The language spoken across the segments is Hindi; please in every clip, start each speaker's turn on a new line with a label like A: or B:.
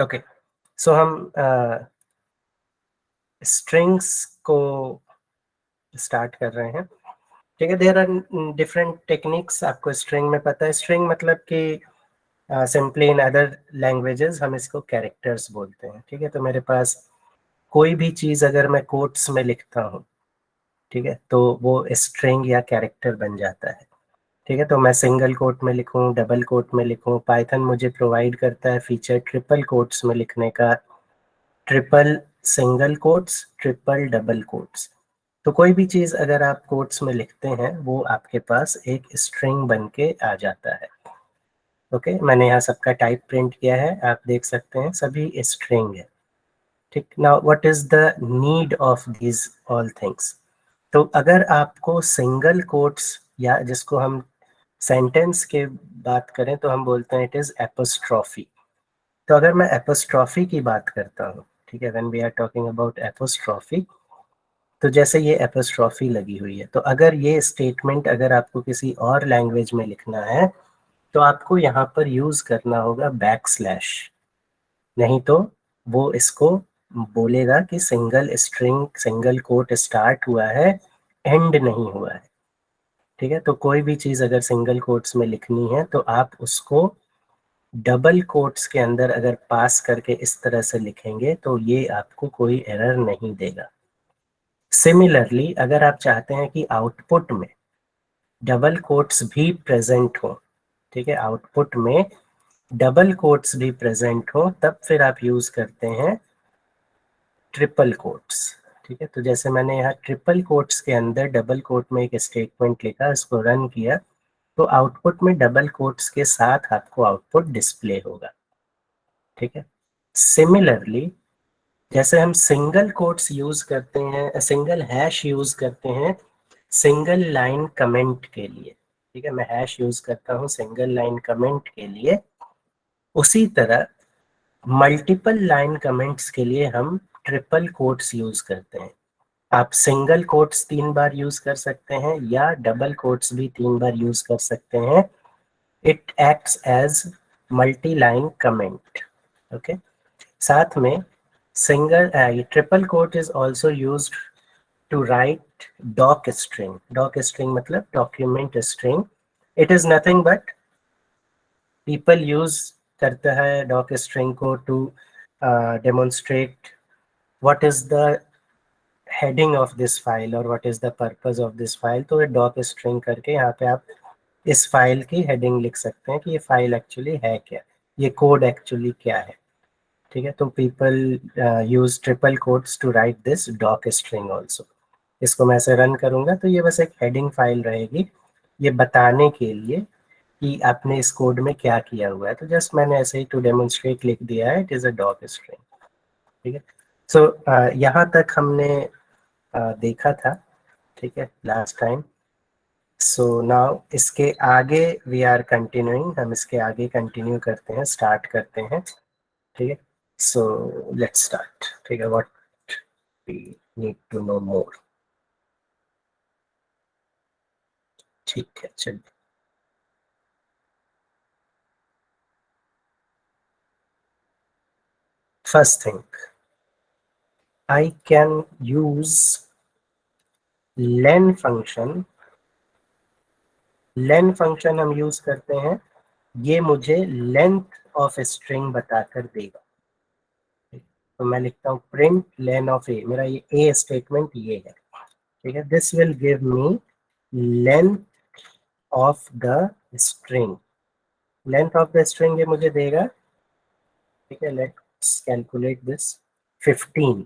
A: ओके, सो हम स्ट्रिंग्स को स्टार्ट कर रहे हैं। ठीक है, देयर आर डिफरेंट टेक्निक्स। आपको स्ट्रिंग में पता है, स्ट्रिंग मतलब कि सिंपली इन अदर लैंग्वेजेस हम इसको कैरेक्टर्स बोलते हैं। ठीक है, तो मेरे पास कोई भी चीज़ अगर मैं कोट्स में लिखता हूँ, ठीक है, तो वो स्ट्रिंग या कैरेक्टर बन जाता है। ठीक है, तो मैं सिंगल कोट में लिखूं, डबल कोट में लिखूं, पाइथन मुझे प्रोवाइड करता है फीचर ट्रिपल कोट्स में लिखने का, triple single quotes, triple double quotes. तो कोई भी चीज़ अगर आप कोट्स में लिखते हैं वो आपके पास एक स्ट्रिंग बन के आ जाता है। ओके, मैंने यहाँ सबका टाइप प्रिंट किया है, आप देख सकते हैं सभी स्ट्रिंग है। ठीक, now what is the need of these all things. तो अगर आपको सिंगल कोट्स या जिसको हम सेंटेंस के बात करें तो हम बोलते हैं इट इज एपोस्ट्रॉफी। तो अगर मैं एपोस्ट्रॉफी की बात करता हूँ, ठीक है, when we are talking about apostrophe, तो जैसे ये एपोस्ट्रॉफी लगी हुई है, तो अगर ये स्टेटमेंट अगर आपको किसी और लैंग्वेज में लिखना है तो आपको यहाँ पर यूज करना होगा बैकस्लैश, नहीं तो वो इसको बोलेगा कि single string single quote start हुआ है, एंड नहीं हुआ है। ठीक है, तो कोई भी चीज अगर सिंगल कोट्स में लिखनी है तो आप उसको डबल कोट्स के अंदर अगर पास करके इस तरह से लिखेंगे तो ये आपको कोई एरर नहीं देगा। सिमिलरली अगर आप चाहते हैं कि आउटपुट में डबल कोट्स भी प्रेजेंट हो, ठीक है, आउटपुट में डबल कोट्स भी प्रेजेंट हो, तब फिर आप यूज करते हैं ट्रिपल कोट्स। ठीक है, तो जैसे मैंने यहाँ ट्रिपल कोट्स के अंदर डबल कोट में एक स्टेटमेंट लिखा, इसको रन किया, तो आउटपुट में डबल कोट्स के साथ आपको आउटपुट डिस्प्ले होगा। ठीक है, सिमिलरली जैसे हम सिंगल कोट्स यूज करते हैं, सिंगल हैश यूज करते हैं सिंगल लाइन कमेंट के लिए, ठीक है, मैं हैश यूज करता हूँ सिंगल लाइन कमेंट के लिए, उसी तरह मल्टीपल लाइन कमेंट्स के लिए हम ट्रिपल कोट्स यूज करते हैं। आप सिंगल कोट्स 3 बार यूज कर सकते हैं या डबल कोट्स भी 3 बार यूज कर सकते हैं। It acts as multi line comment. Okay, साथ में single triple quote is also used to write doc string. Doc string मतलब document string. It is nothing but people use करता है डॉक स्ट्रिंग को to demonstrate what is the heading of this file और what is the purpose of this file. तो डॉक स्ट्रिंग करके यहाँ पे आप इस फाइल की हेडिंग लिख सकते हैं कि ये फाइल एक्चुअली है क्या, ये कोड एक्चुअली क्या है। ठीक है, तो people use triple quotes to write this docstring also. इसको मैं ऐसे रन करूंगा तो ये बस एक हेडिंग फाइल रहेगी, ये बताने के लिए कि आपने इस कोड में क्या किया हुआ है। तो जस्ट मैंने ऐसे ही टू डेमोन्स्ट्रेट लिख दिया है, it is a docstring. ठीक है, सो यहाँ तक हमने देखा था, ठीक है, लास्ट टाइम। सो नाउ इसके आगे वी आर कंटिन्यूइंग, हम इसके आगे कंटिन्यू करते हैं, स्टार्ट करते हैं। ठीक है, सो लेट्स स्टार्ट। ठीक है, what we need to know more. ठीक है, चलिए। First thing, I can use len function. Len function हम यूज करते हैं, ये मुझे लेंथ ऑफ स्ट्रिंग बताकर देगा। तो मैं लिखता हूँ प्रिंट लेन ऑफ ए, मेरा ये ए स्टेटमेंट ये है। ठीक है, this will give me length of the string. Length of the string ये मुझे देगा। ठीक है, लेट्स कैलकुलेट दिस। 15,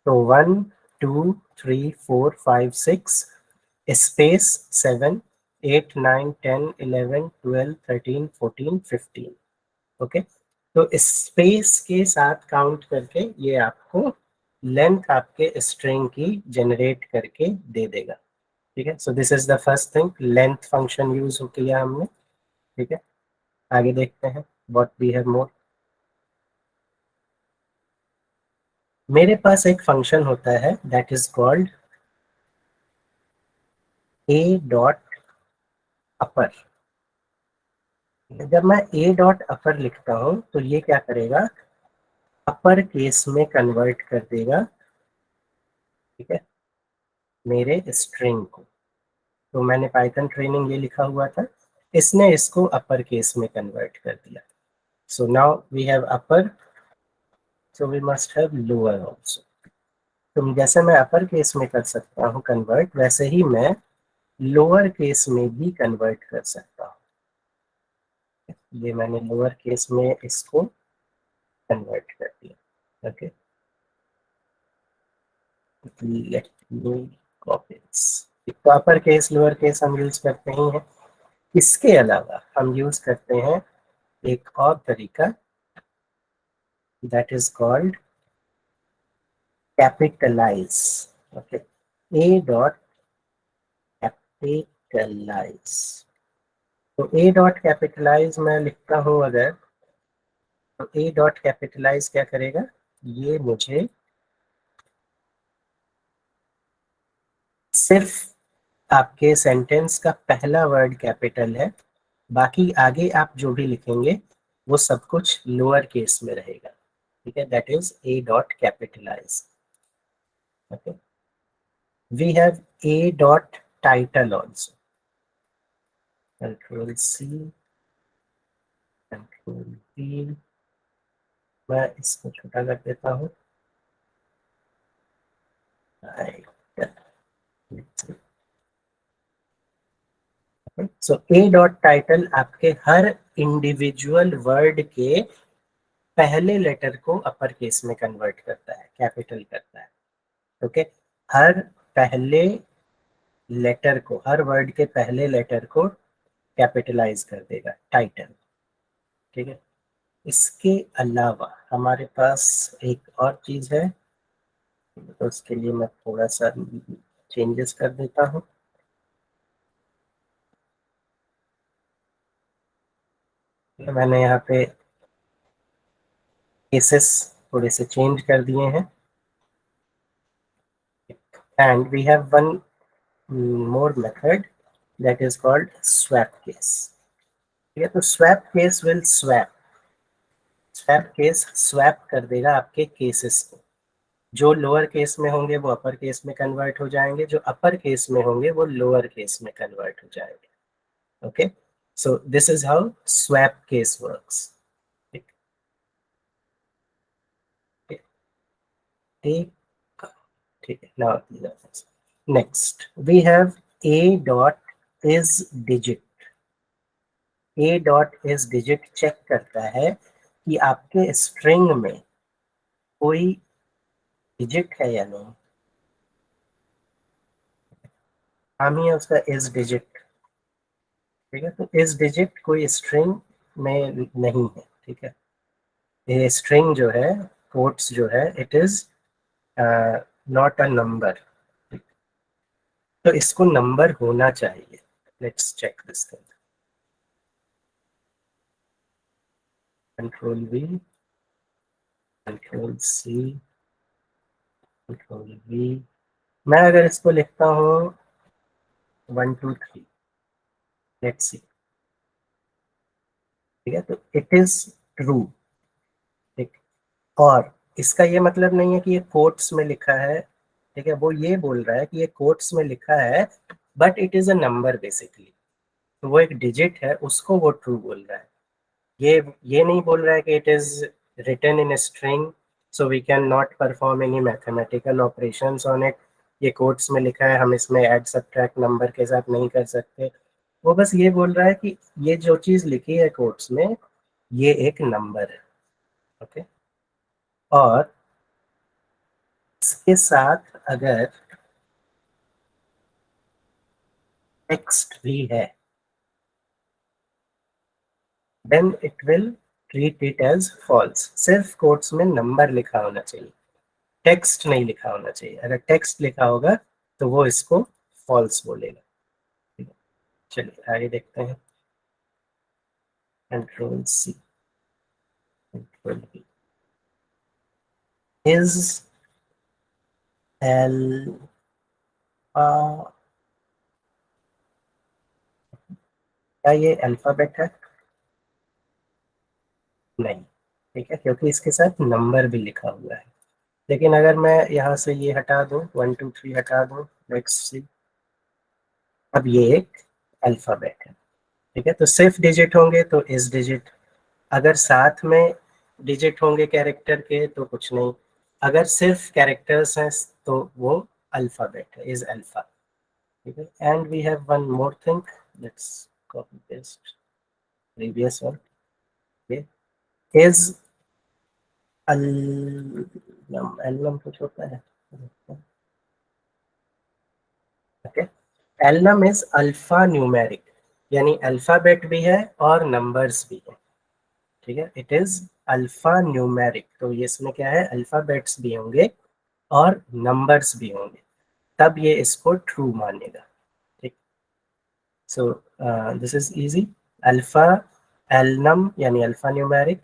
A: तो 1 2 3 4 5 6 स्पेस 7 8 9 10 11 12 13 14 15। ओके, तो स्पेस के साथ काउंट करके ये आपको लेंथ आपके स्ट्रिंग की जनरेट करके दे देगा। ठीक है, so this is the first thing, length function use किया हमने। ठीक है, आगे देखते हैं व्हाट वी हैव मोर। मेरे पास एक फंक्शन होता है that is called a dot upper. जब मैं ए डॉट अपर लिखता हूं तो ये क्या करेगा, अपर केस में कन्वर्ट कर देगा, ठीक है, मेरे स्ट्रिंग को। तो मैंने पाइथन ट्रेनिंग ये लिखा हुआ था, इसने इसको अपर केस में कन्वर्ट कर दिया। So now we have upper, so we must have lower also. तो जैसे मैं अपर केस में कर सकता हूँ कन्वर्ट, वैसे ही मैं लोअर केस में भी कन्वर्ट कर सकता हूँ। ये मैंने लोअर केस में इसको कन्वर्ट कर दिया। Okay, let me copy this. तो अपर केस लोअर केस हम यूज करते ही हैं। इसके अलावा हम यूज करते हैं एक और तरीका, that is called capitalize. Okay, a dot capitalize. तो ए डॉट कैपिटलाइज मैं लिखता हूं अगर, तो ए डॉट कैपिटलाइज क्या करेगा, ये मुझे सिर्फ आपके सेंटेंस का पहला वर्ड कैपिटल है, बाकी आगे आप जो भी लिखेंगे वो सब कुछ लोअर केस में रहेगा। ठीक है, that is a dot capitalize. Okay, we have a dot title also. Control C, control V, मैं इसको छोटा कर देता हूँ। सो ए डॉट टाइटल आपके हर इंडिविजुअल वर्ड के पहले लेटर को अपर केस में कन्वर्ट करता है, कैपिटल करता है। ओके, हर पहले लेटर को, हर वर्ड के पहले लेटर को कैपिटलाइज कर देगा टाइटल। ठीक है, इसके अलावा हमारे पास एक और चीज है, तो उसके लिए मैं थोड़ा सा चेंजेस कर देता हूँ। मैंने यहाँ पे केसेस थोड़े से चेंज कर दिए हैं, and we have one more method that is called swap case. ठीक है, तो swap case will swap, swap case swap कर देगा आपके केसेस को। जो लोअर केस में होंगे वो अपर केस में कन्वर्ट हो जाएंगे, जो अपर केस में होंगे वो लोअर केस में कन्वर्ट हो जाएंगे। Okay, so this is how swap case works. ठीक, ठीक है, now next we have a dot is digit. A dot is digit check करता है कि आपके स्ट्रिंग में कोई डिजिट है या नहीं। नाम ही है उसका इज डिजिट। ठीक है, तो इज डिजिट कोई स्ट्रिंग में नहीं है। ठीक है, ये स्ट्रिंग जो है, कोट्स जो है, it is not a number. तो इसको नंबर होना चाहिए। Let's check this thing. Control V, control C, control V. मैं अगर इसको लिखता हूँ 1 2 3, लेट्स सी। ठीक है, तो इट इज ट्रू। ठीक, और इसका ये मतलब नहीं है कि ये कोट्स में लिखा है। ठीक है, वो ये बोल रहा है कि ये कोट्स में लिखा है but it is a number basically. तो वो एक डिजिट है, उसको वो ट्रू बोल रहा है। ये नहीं बोल रहा है कि it is written in string, so we can not perform any mathematical operations on it. ये कोट्स में लिखा है, हम इसमें ऐड सब्ट्रैक्ट नंबर के साथ नहीं कर सकते। वो बस ये बोल रहा है कि ये जो चीज लिखी है कोट्स में, ये एक नंबर है। ओके, और इसके साथ अगर टेक्स्ट भी है, then it will treat it as false. सिर्फ कोट्स में नंबर लिखा होना चाहिए, टेक्स्ट नहीं लिखा होना चाहिए। अगर टेक्स्ट लिखा होगा तो वो इसको फॉल्स बोलेगा। ठीक है, चलिए आगे देखते हैं। Control C, control B. Is alpha, क्या ये अल्फाबेट है? नहीं। ठीक है, क्योंकि इसके साथ नंबर भी लिखा हुआ है। लेकिन अगर मैं यहाँ से ये हटा दूं, 1 2 3 हटा दूं, लेट्स सी, अब ये एक अल्फाबेट है। ठीक है, तो सिर्फ डिजिट होंगे तो इस डिजिट, अगर साथ में डिजिट होंगे कैरेक्टर के तो कुछ नहीं, अगर सिर्फ कैरेक्टर्स हैं तो वो अल्फाबेट है, इज अल्फा। ठीक है, and we have one more thing, let's copy paste previous one, is alnum, alnum कुछ होता है, okay, alnum is alphanumeric, यानी अल्फाबेट भी है और नंबर्स भी है। ठीक है, इट इज अल्फा न्यूमेरिक, तो ये इसमें क्या है, अल्फाबेट्स भी होंगे और नंबर्स भी होंगे, तब ये इसको ट्रू मानेगा। ठीक, so this is easy, alpha, alnum यानी alpha numeric,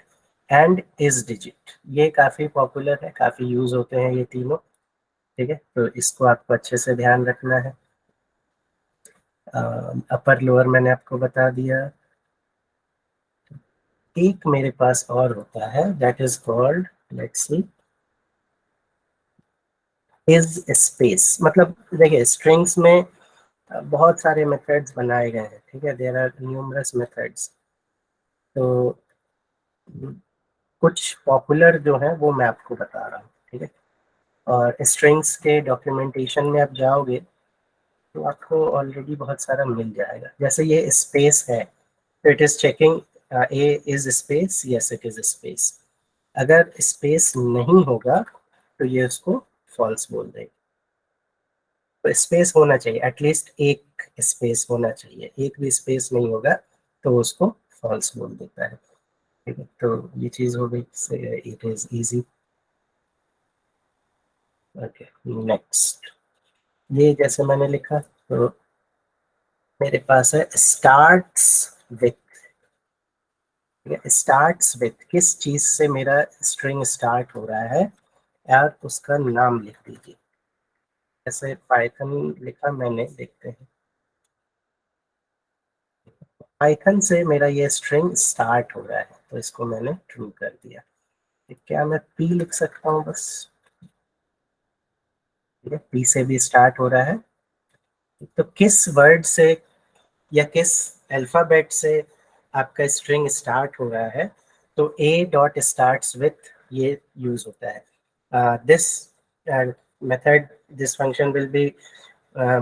A: and is digit, ये काफी पॉपुलर है, काफी यूज होते हैं ये तीनों। ठीक है, तो इसको आपको अच्छे से ध्यान रखना है। अपर लोअर मैंने आपको बता दिया। एक मेरे पास और होता है, that is called, let's see, is space. मतलब देखिए, स्ट्रिंग्स में बहुत सारे मेथड्स बनाए गए हैं। ठीक है, देयर आर न्यूमरस मेथड्स, तो कुछ पॉपुलर जो है वो मैं आपको बता रहा हूँ। ठीक है, और स्ट्रिंग्स के डॉक्यूमेंटेशन में आप जाओगे तो आपको ऑलरेडी बहुत सारा मिल जाएगा। जैसे ये स्पेस है, तो it is checking A is space, yes it is space. अगर स्पेस नहीं होगा तो ये उसको फॉल्स बोल देगी। तो स्पेस होना चाहिए, एटलीस्ट एक स्पेस होना चाहिए, एक भी स्पेस नहीं होगा तो उसको फॉल्स बोल देता है। ठीक है, तो ये चीज हो गई, it is easy. Okay, next, ये जैसे मैंने लिखा, तो मेरे पास है स्टार्ट्स विथ। स्टार्ट्स विथ, किस चीज से मेरा स्ट्रिंग स्टार्ट हो रहा है यार, उसका नाम लिख दीजिए। जैसे पाइथन लिखा मैंने, देखते हैं, पाइथन से मेरा ये स्ट्रिंग स्टार्ट हो रहा है, तो इसको मैंने ट्रू कर दिया। क्या मैं पी लिख सकता हूँ बस? ठीक है, पी से भी स्टार्ट हो रहा है, तो किस वर्ड से या किस अल्फाबेट से आपका स्ट्रिंग स्टार्ट हो रहा है, तो ए डॉट स्टार्ट्स विथ ये यूज होता है। This method, this function will be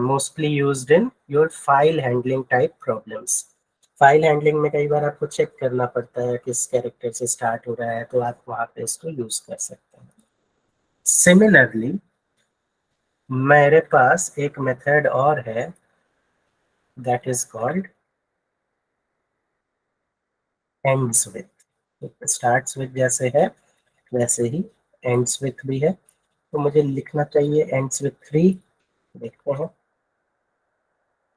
A: mostly used in your file handling type problems. File handling में कई बार आपको चेक करना पड़ता है किस कैरेक्टर से स्टार्ट हो रहा है, तो आप वहां पे इसको यूज कर सकते हैं। सिमिलरली मेरे पास एक मेथड और है, that is called ends with. Starts with जैसे है वैसे ही एंड्स विथ भी है, तो मुझे लिखना चाहिए एंड्स विथ 3। देखते हैं,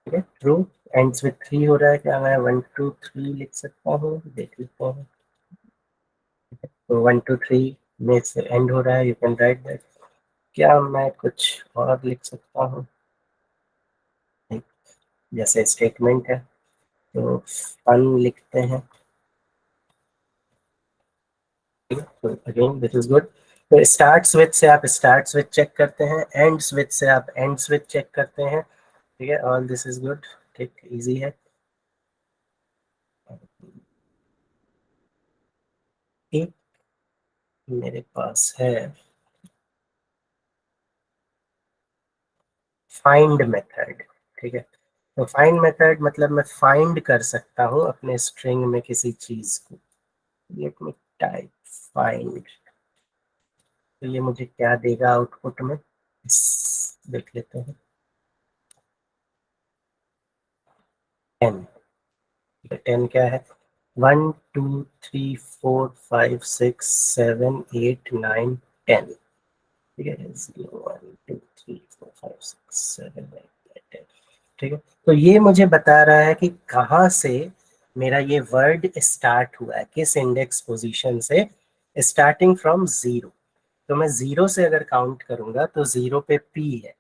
A: ठीक है, ट्रू, एंड्स विथ 3 हो रहा है, क्या मैं 1 2 3 लिख सकता हूँ? देख लेते हैं, तो 1 2 3 में से एंड हो रहा है, यू कैन राइट दैट। क्या मैं कुछ और लिख सकता हूँ? जैसे स्टेटमेंट है, तो फन लिखते हैं। तो अगेन दिस इज गुड। तो स्टार्ट्स विथ से आप स्टार्ट्स विथ चेक करते हैं, एंड्स विथ से आप एंड्स विथ चेक करते हैं। ठीक है, ऑल दिस इज गुड, ठीक, इजी है। एक मेरे पास है फाइंड मेथड। ठीक है, तो फाइंड मेथड मतलब मैं फाइंड कर सकता हूँ अपने स्ट्रिंग में किसी चीज को। लेट मी टाइप फाइंड, तो ये मुझे क्या देगा आउटपुट में, देख लेते हैं, 10। 10 क्या है, 1 2 3 4 5 6 7 8 9 10। ठीक है, 0 1 2 3 4 5 6 7 8 10। ठीक है, तो ये मुझे बता रहा है कि कहाँ से मेरा ये वर्ड स्टार्ट हुआ है, किस इंडेक्स पोजीशन से, स्टार्टिंग फ्रॉम जीरो। तो मैं जीरो से अगर काउंट करूंगा तो जीरो पे पी है,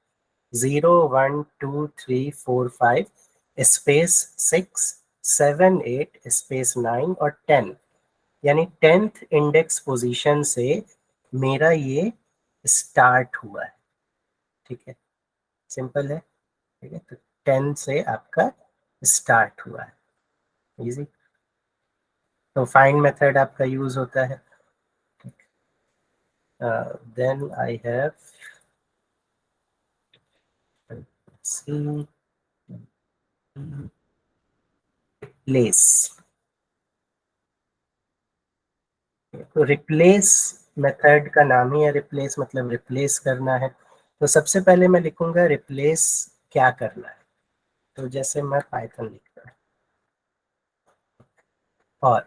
A: 0 1 2 3 4 5 स्पेस 6 7 8 स्पेस 9 और 10, यानी 10th इंडेक्स पोजीशन से मेरा ये स्टार्ट हुआ है, ठीक है, सिंपल है, ठीक है। तो 10 से आपका स्टार्ट हुआ है, इजी। तो फाइंड मेथड आपका यूज होता है। Then I have replace. तो रिप्लेस मेथड का नाम ही है रिप्लेस, मतलब रिप्लेस करना है। तो सबसे पहले मैं लिखूंगा रिप्लेस क्या करना है। तो जैसे मैं पाइथन लिखता हूँ और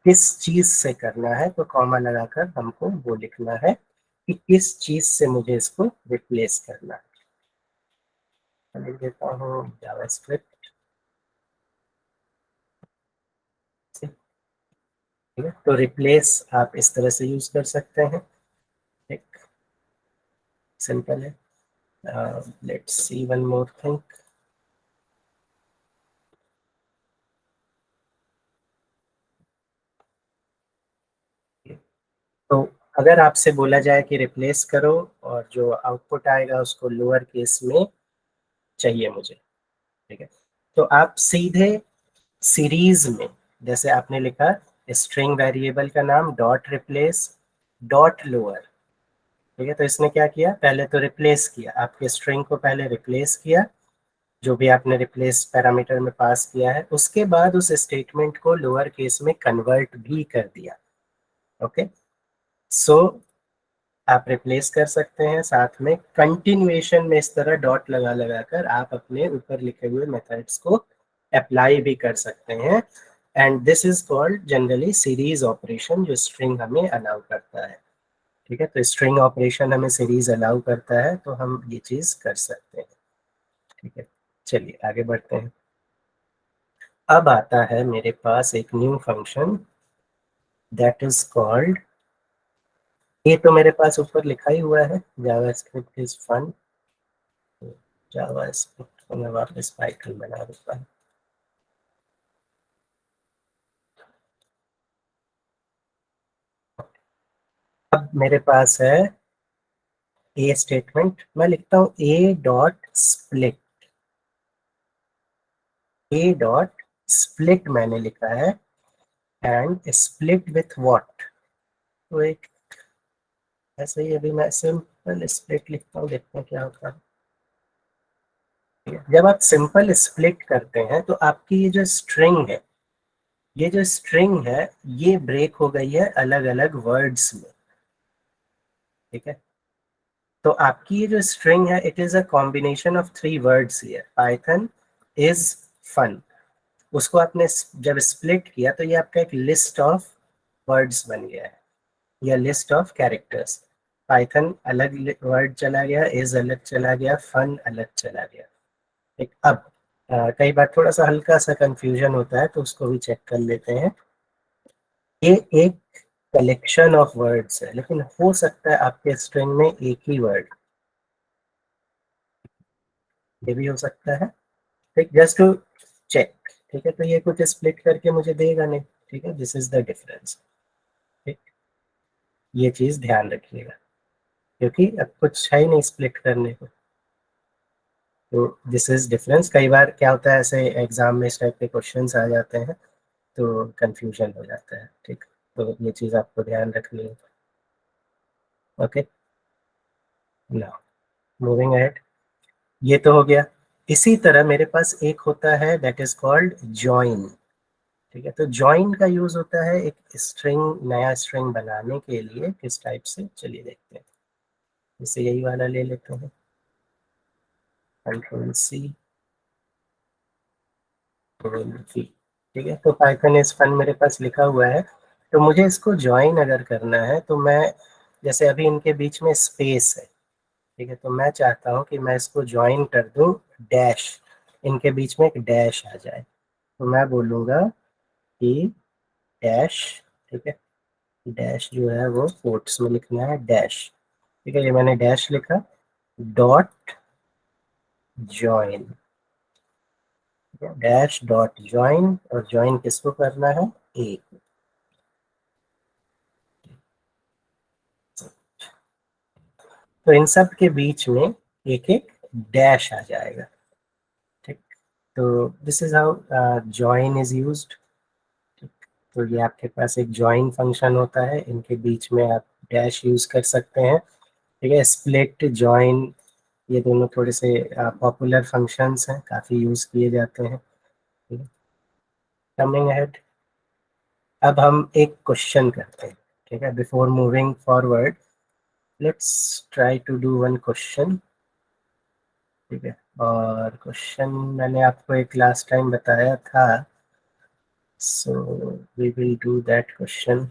A: किस चीज से करना है, तो कॉमा लगाकर हमको वो लिखना है कि किस चीज से मुझे इसको रिप्लेस करना है। मैं लिख देता हूँ जावास्क्रिप्ट, ठीक है। तो रिप्लेस आप इस तरह से यूज कर सकते हैं, एक सिंपल है। Let's see one more thing. तो अगर आपसे बोला जाए कि रिप्लेस करो और जो आउटपुट आएगा उसको लोअर केस में चाहिए मुझे, ठीक है, तो आप सीधे सीरीज में, जैसे आपने लिखा स्ट्रिंग वेरिएबल का नाम डॉट रिप्लेस डॉट लोअर, ठीक है। तो इसने क्या किया, पहले तो रिप्लेस किया, आपके स्ट्रिंग को पहले रिप्लेस किया जो भी आपने रिप्लेस पैरामीटर में पास किया है, उसके बाद उस स्टेटमेंट को लोअर केस में कन्वर्ट भी कर दिया। ओके, सो आप रिप्लेस कर सकते हैं, साथ में कंटिन्यूएशन में इस तरह डॉट लगा लगा कर आप अपने ऊपर लिखे हुए मेथड्स को अप्लाई भी कर सकते हैं। And this is called generally series operation, जो स्ट्रिंग हमें अलाउ करता है, ठीक है। तो स्ट्रिंग ऑपरेशन हमें सीरीज अलाउ करता है, तो हम ये चीज कर सकते हैं, ठीक है। चलिए आगे बढ़ते हैं। अब आता है मेरे पास एक new function that is called, ये तो मेरे पास ऊपर लिखा ही हुआ है, जावास्क्रिप्ट इज फन। जावास्क्रिप्ट को मैं वापस पाइथन बना देता हूँ। अब मेरे पास है ए स्टेटमेंट, मैं लिखता हूँ ए डॉट स्प्लिट। ए डॉट स्प्लिट मैंने लिखा है, एंड स्प्लिट विथ व्हाट। तो एक ऐसे ही अभी मैं सिंपल स्प्लिट लिखता हूँ, देखते हैं क्या होता है। जब आप सिंपल स्प्लिट करते हैं तो आपकी ये जो स्ट्रिंग है, ये जो स्ट्रिंग है ये ब्रेक हो गई है अलग अलग वर्ड्स में, ठीक है। तो आपकी ये जो स्ट्रिंग है it is a combination of 3 words here, Python is fun. उसको आपने जब स्प्लिट किया तो ये आपका एक लिस्ट ऑफ वर्ड्स बन गया है, या लिस्ट ऑफ कैरेक्टर्स। पाइथन अलग वर्ड चला गया, इज अलग चला गया, फन अलग चला गया, ठीक। अब कई बार थोड़ा सा हल्का सा कंफ्यूजन होता है, तो उसको भी चेक कर लेते हैं। ये एक कलेक्शन ऑफ वर्ड्स है, लेकिन हो सकता है आपके स्ट्रिंग में एक ही वर्ड, ये भी हो सकता है, ठीक। जस्ट टू चेक, ठीक है। तो ये कुछ स्प्लिट करके मुझे देगा नहीं, ठीक है, दिस इज द डिफरेंस, ठीक। ये चीज ध्यान रखिएगा, क्योंकि अब कुछ है ही नहीं स्प्लिट करने को। तो दिस इज डिफरेंस। कई बार क्या होता है, ऐसे एग्जाम में इस टाइप के क्वेश्चंस आ जाते हैं तो कंफ्यूजन हो जाता है, ठीक। तो ये चीज आपको ध्यान रखनी है। Okay, now moving ahead. ये तो हो गया। इसी तरह मेरे पास एक होता है दैट इज कॉल्ड जॉइन, ठीक है। तो जॉइन का यूज होता है एक स्ट्रिंग, नया स्ट्रिंग बनाने के लिए, किस टाइप से, चलिए देखते हैं। जैसे यही वाला ले लेते हैं, कंट्रोल सी, कंट्रोल वी, ठीक है। तो पाइथन इज फन मेरे पास लिखा हुआ है। तो मुझे इसको ज्वाइन अगर करना है तो मैं, जैसे अभी इनके बीच में स्पेस है, ठीक है, तो मैं चाहता हूँ कि मैं इसको ज्वाइन कर दूं डैश, इनके बीच में एक डैश आ जाए। तो मैं बोलूँगा कि डैश, ठीक है, डैश जो है वो कोट्स में लिखना है, डैश, ठीक है। ये मैंने डैश लिखा, dot join, dash dot join, और ज्वाइन किसको करना है, ए, तो इन सब के बीच में एक एक डैश आ जाएगा, ठीक। तो this is how join is used. तो ये आपके पास एक जॉइन फंक्शन होता है, इनके बीच में आप डैश यूज कर सकते हैं, ठीक है। स्प्लिट, जॉइन, ये दोनों थोड़े से पॉपुलर फंक्शंस हैं, काफ़ी यूज किए जाते हैं। कमिंग अहेड, अब हम एक क्वेश्चन करते हैं, ठीक है। Before moving forward, let's try to do one question, ठीक है। और क्वेश्चन मैंने आपको एक लास्ट टाइम बताया था, so we will do that question.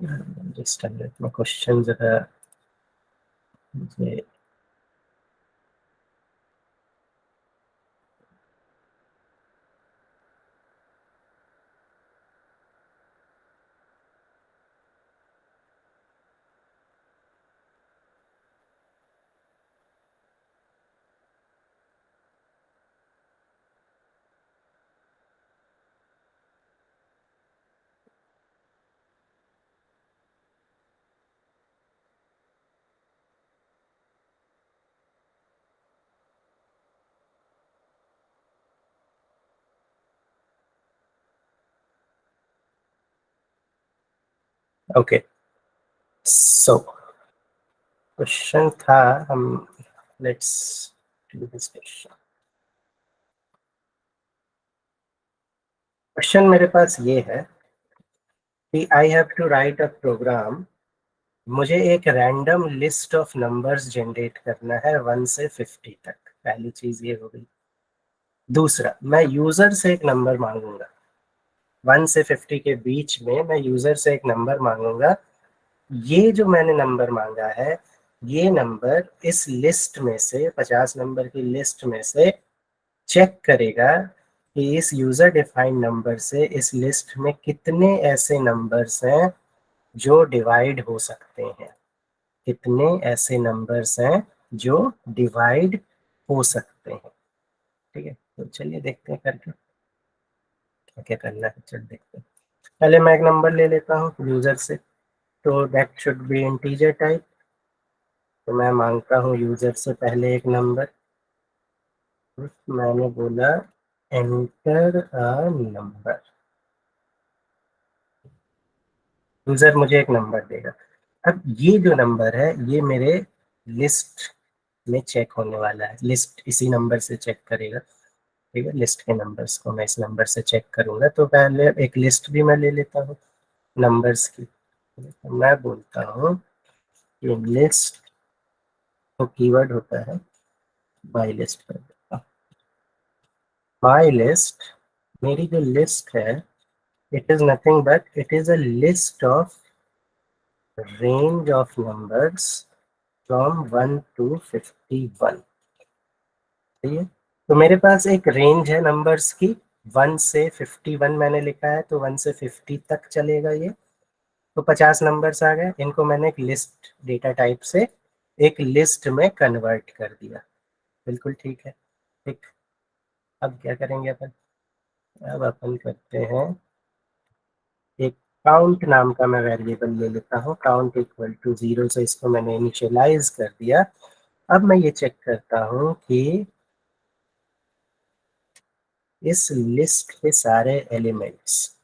A: जिस टाइम में क्वेश्चन जरा मुझे ओके। सो क्वेश्चन था, हम let's do this question. Question मेरे पास ये है कि I have to write a program, मुझे एक random list of numbers generate करना है 1 से 50 तक। पहली चीज ये हो गई। दूसरा, मैं यूजर से एक नंबर मांगूंगा, 1 से 50 के बीच में मैं यूजर से एक नंबर मांगूंगा। ये जो मैंने नंबर मांगा है, ये नंबर इस लिस्ट में से, 50 नंबर की लिस्ट में से चेक करेगा कि इस यूजर डिफाइंड नंबर से इस लिस्ट में कितने ऐसे नंबर्स हैं जो डिवाइड हो सकते हैं, कितने ऐसे नंबर्स हैं जो डिवाइड हो सकते हैं, ठीक है। तो चलिए देखते हैं करके क्या क्या करना है, चल देखते हैं। पहले मैं एक नंबर ले लेता हूँ यूजर से, तो that should be integer type. तो मैं मांगता हूँ यूजर से पहले एक नंबर, मैंने बोला एंटर अ नंबर, यूजर मुझे एक नंबर देगा। अब ये जो नंबर है ये मेरे लिस्ट में चेक होने वाला है, लिस्ट इसी नंबर से चेक करेगा, ठीक है। लिस्ट के नंबर्स को मैं इस नंबर से चेक करूंगा। तो पहले एक लिस्ट भी मैं ले लेता हूँ नंबर्स की। तो मैं बोलता हूँ कि लिस्ट, तो कीवर्ड होता है माई लिस्ट कर देता हूँ। माई लिस्ट, मेरी जो लिस्ट है, it is nothing but it is a list of range of numbers from 1 to 51, ठीक है। तो मेरे पास एक रेंज है नंबर्स की, 1 से 51 मैंने लिखा है, तो 1 से 50 तक चलेगा ये। तो 50 नंबर्स आ गए, इनको मैंने एक लिस्ट डेटा टाइप से एक लिस्ट में कन्वर्ट कर दिया, बिल्कुल ठीक है, ठीक। अब क्या करेंगे अपन, अब अपन करते हैं एक काउंट नाम का मैं वेरिएबल ले लेता हूँ, काउंट इक्वल टू 0 से इसको मैंने इनिशियलाइज कर दिया। अब मैं ये चेक करता हूँ कि इस लिस्ट के सारे एलिमेंट्स,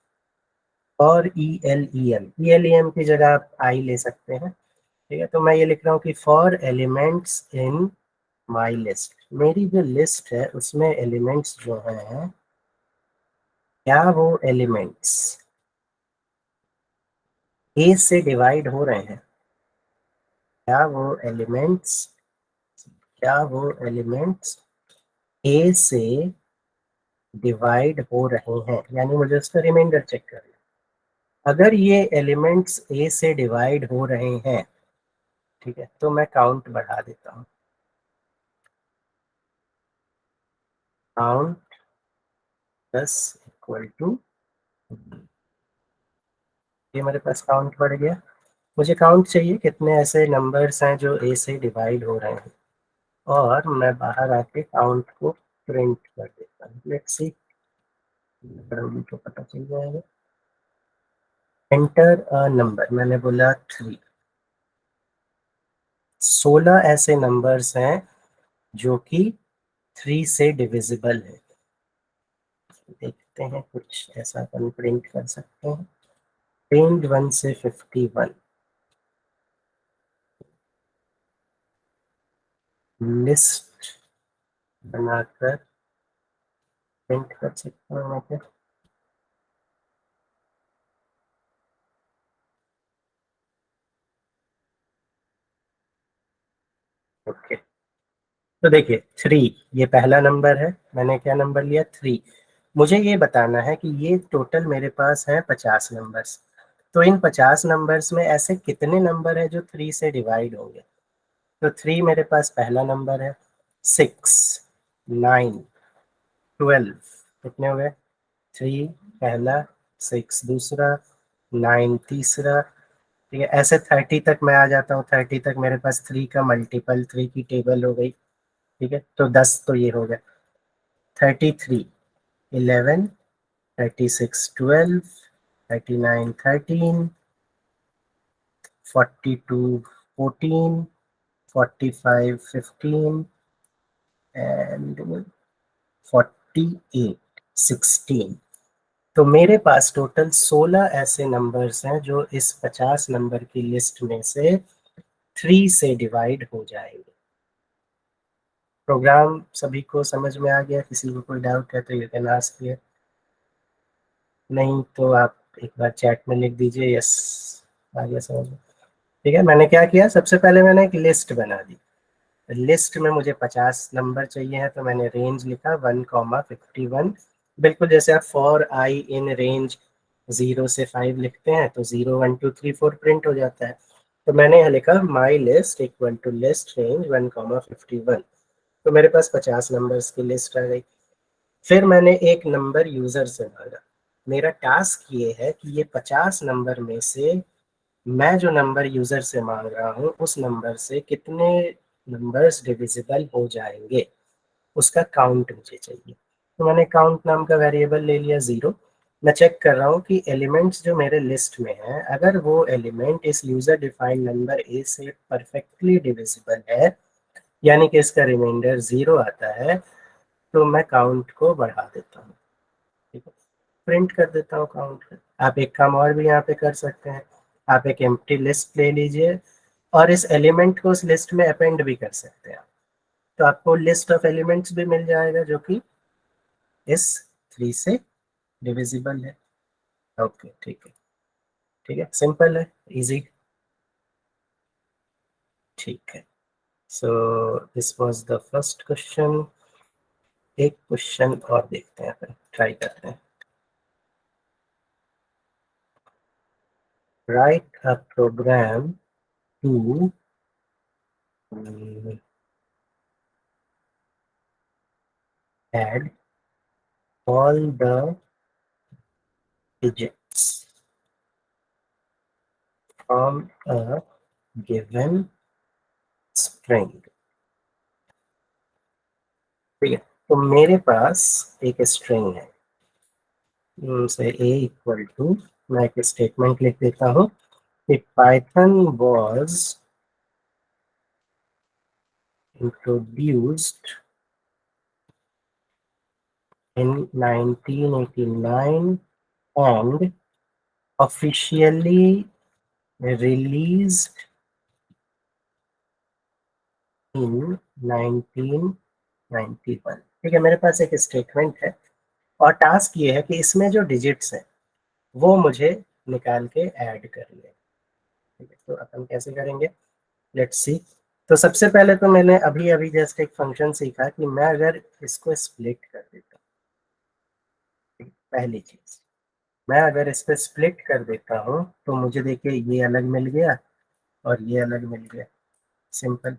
A: और ई एल ई एम की जगह आप आई ले सकते हैं, ठीक है। तो मैं ये लिख रहा हूँ कि for elements in my list, मेरी जो लिस्ट है उसमें एलिमेंट्स जो हैं, क्या वो एलिमेंट्स ए से डिवाइड हो रहे हैं, क्या वो एलिमेंट्स, क्या वो एलिमेंट्स ए से डिवाइड हो रहे हैं, यानी मुझे उसका रिमाइंडर चेक करना। अगर ये एलिमेंट्स ए से डिवाइड हो रहे हैं, ठीक है, तो मैं काउंट बढ़ा देता हूँ, काउंट प्लस इक्वल टू, ये मेरे पास काउंट बढ़ गया। मुझे काउंट चाहिए कितने ऐसे नंबर्स हैं जो ए से डिवाइड हो रहे हैं, और मैं बाहर आके काउंट को प्रिंट कर देता हूँ। लेट्स सी, तो पता चल जाएगा। एंटर अ नंबर, मैंने बोला 3। 16 ऐसे नंबर्स हैं जो कि 3 से डिविजिबल है। देखते हैं कुछ ऐसा अपन प्रिंट कर सकते हैं। प्रिंट 1 से 51, लिस्ट बनाकर प्रिंट कर सकता हूँ यहाँ पे। ओके, तो देखिए 3 ये पहला नंबर है, मैंने क्या नंबर लिया 3। मुझे ये बताना है कि ये टोटल मेरे पास है 50 नंबर्स। तो इन 50 नंबर्स में ऐसे कितने नंबर है जो 3 से डिवाइड होंगे। तो 3 मेरे पास पहला नंबर है, 6, 9, 12 कितने हुए, 3 पहला, 6 दूसरा, 9 तीसरा। ठीक है, ऐसे 30 तक मैं आ जाता हूँ। 30 तक मेरे पास 3 का मल्टीपल 3 की टेबल हो गई। ठीक है, तो 10 तो ये हो गया। 33 11, 36 12, 39 13, 42 14, 45 15 एंड 48 16। तो मेरे पास टोटल 16 ऐसे नंबर्स हैं जो इस 50 नंबर की लिस्ट में से 3 से डिवाइड हो जाएंगे। प्रोग्राम सभी को समझ में आ गया? किसी को कोई डाउट है तो यू कैन आस्क हियर। नहीं तो आप एक बार चैट में लिख दीजिए यस, आ गया समझ में। ठीक है, मैंने क्या किया, सबसे पहले मैंने एक लिस्ट बना दी। लिस्ट में मुझे 50 नंबर चाहिए हैं, तो मैंने रेंज लिखा 1,51। बिल्कुल जैसे आप फॉर आई इन रेंज 0 से 5 लिखते हैं तो 0 1 2 3 4 प्रिंट हो जाता है। तो मैंने यहाँ लिखा my list equal to list range 1,51। तो मेरे पास 50 नंबर्स की लिस्ट आ गई। फिर मैंने एक नंबर यूजर से मांगा। मेरा टास्क ये है कि ये 50 नंबर में से मैं जो नंबर यूजर से मांग रहा हूँ उस नंबर से कितने नंबर्स डिविजिबल हो जाएंगे, उसका काउंट मुझे चाहिए। तो मैंने काउंट नाम का वेरिएबल ले लिया 0। मैं चेक कर रहा हूँ कि एलिमेंट्स जो मेरे लिस्ट में है, अगर वो एलिमेंट इस यूजर डिफाइंड नंबर ए से परफेक्टली डिविजिबल है, यानी कि इसका रिमाइंडर 0 आता है, तो मैं काउंट को बढ़ा देता हूँ। ठीक है, प्रिंट कर देता हूँ काउंट। आप एक काम और भी यहाँ पे कर सकते हैं। आप एक एम्प्टी लिस्ट ले लीजिए और इस एलिमेंट को उस लिस्ट में अपेंड भी कर सकते हैं। तो आपको लिस्ट ऑफ एलिमेंट्स भी मिल जाएगा जो कि इस 3 से डिविजिबल है। ओके ठीक है, ठीक है, सिंपल है, इजी। ठीक है, so this was the first question. एक क्वेश्चन और देखते हैं, फिर ट्राई करते हैं। Write a program to add all the digits from a given string। ठीक है, तो मेरे पास एक स्ट्रिंग है, से a इक्वल टू, मैं एक स्टेटमेंट लिख देता हूँ कि Python was introduced in 1989 and officially released in 1991। ठीक है, मेरे पास एक स्टेटमेंट है और टास्क ये है कि इसमें जो डिजिट्स हैं वो मुझे निकाल के ऐड करनी है। ठीक है, तो अपन कैसे करेंगे, लेट्स सी। तो सबसे पहले तो मैंने अभी अभी जस्ट एक फंक्शन सीखा कि मैं अगर इसको स्प्लिट कर देता हूँ, पहली चीज, मैं अगर इस पे स्प्लिट कर देता हूँ तो मुझे देखिए ये अलग मिल गया और ये अलग मिल गया, सिंपल।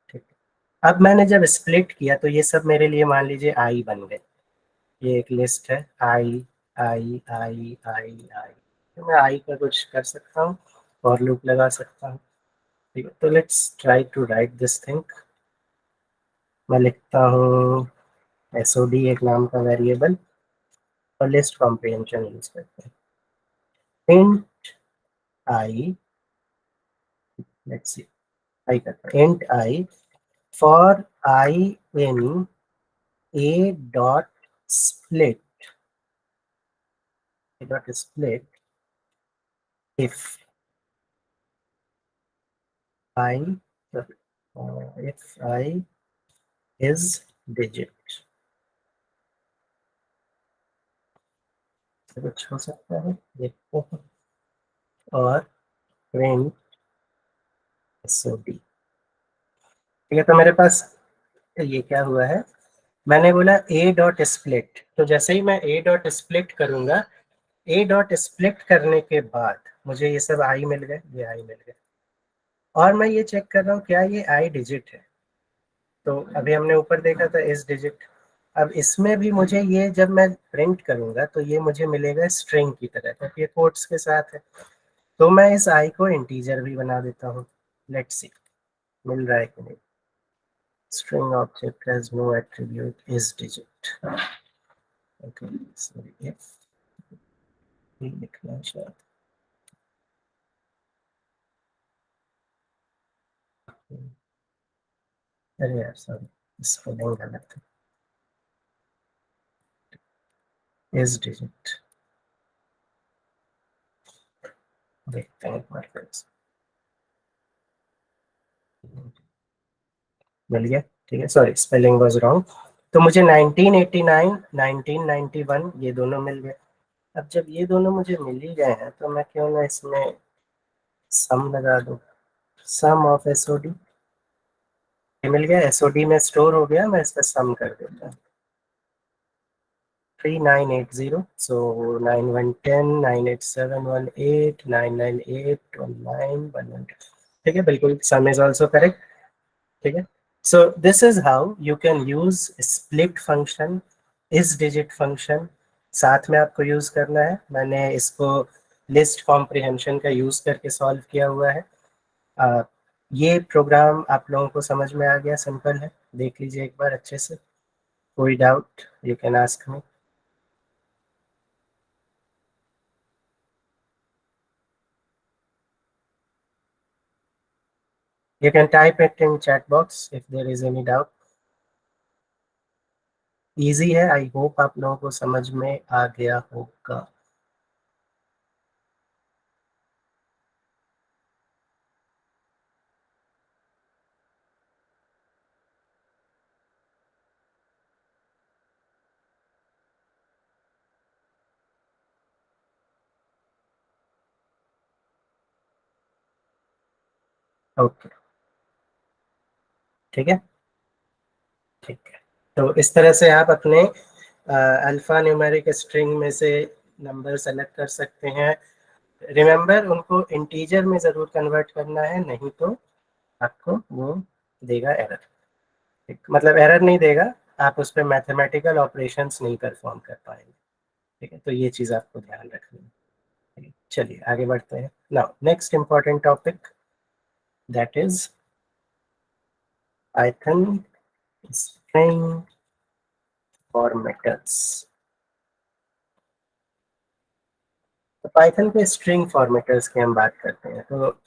A: ठीक है, अब मैंने जब स्प्लिट किया तो ये सब मेरे लिए मान लीजिए आई बन गए। ये एक लिस्ट है, आई आई आई आई आई। तो मैं आई का कुछ कर सकता हूँ और लूप लगा सकता हूँ। ठीक है, तो let's try to write this thing. मैं लिखता हूँ एसओडी एक नाम का वेरिएबल और लिस्ट कॉम्प्रिहेंशन यूज करते हैं। int I, let's see, I करते हैं, int I for I in a dot split, if I, if I is digit, कुछ हो सकता है देखते हैं, और print SOD। ठीक है, तो मेरे पास ये क्या हुआ है, मैंने बोला a डॉट स्प्लिट, तो जैसे ही मैं a डॉट स्प्लिट करूंगा, a डॉट स्प्लिट करने के बाद मुझे ये सब i मिल गए, ये i मिल गए, और मैं ये चेक कर रहा हूँ क्या ये i डिजिट है। तो अभी हमने ऊपर देखा था इस डिजिट, अब इसमें भी मुझे ये जब मैं प्रिंट करूंगा तो ये मुझे मिलेगा स्ट्रिंग की तरह, क्योंकि ये कोट्स के साथ है। तो मैं इस i को इंटीजर भी बना देता हूँ, लेट्स सी मिल रहा है कि नहीं। string object has no attribute is digit, okay, so if we लिखना चाहते, अरे यार सॉरी, स्पेलिंग गलत है, is digit, देखते हैं एक बार फिर से। मिल गया, ठीक है, सॉरी स्पेलिंग वाज रॉन्ग। तो मुझे 1989 1991 ये दोनों मिल गए। अब जब ये दोनों मुझे मिल ही गए हैं तो मैं क्यों ना इसमें सम लगा दूं, सम ऑफ एसओडी, ये मिल गया, एसओडी में स्टोर हो गया, मैं इसका सम कर देता हूँ। 3980, so 9110 98718 9981911, ठीक है, बिल्कुल सम इज आल्सो करेक्ट। ठीक है, so this is how you can use split function, इस डिजिट फंक्शन साथ में आपको यूज करना है। मैंने इसको लिस्ट कॉम्प्रिहेंशन का यूज करके सॉल्व किया हुआ है। ये प्रोग्राम आप लोगों को समझ में आ गया, सिंपल है, देख लीजिए एक बार अच्छे से, कोई doubt you can ask me. You can type it in chat box if there is any doubt. Easy है, आई होप आप लोगों को समझ में आ गया होगा। ओके, ठीक है, ठीक है, तो इस तरह से आप अपने अल्फा न्यूमेरिक स्ट्रिंग में से नंबर सेलेक्ट कर सकते हैं। रिमेंबर उनको इंटीजर में जरूर कन्वर्ट करना है, नहीं तो आपको वो देगा एरर, मतलब एरर नहीं देगा, आप उस पर मैथमेटिकल ऑपरेशंस नहीं परफॉर्म कर पाएंगे। ठीक है, तो ये चीज आपको ध्यान रखनी है। चलिए आगे बढ़ते हैं। Now next important topic, that is Python string formatters. तो पाइथन के स्ट्रिंग फॉर्मेटर्स की हम बात करते हैं। तो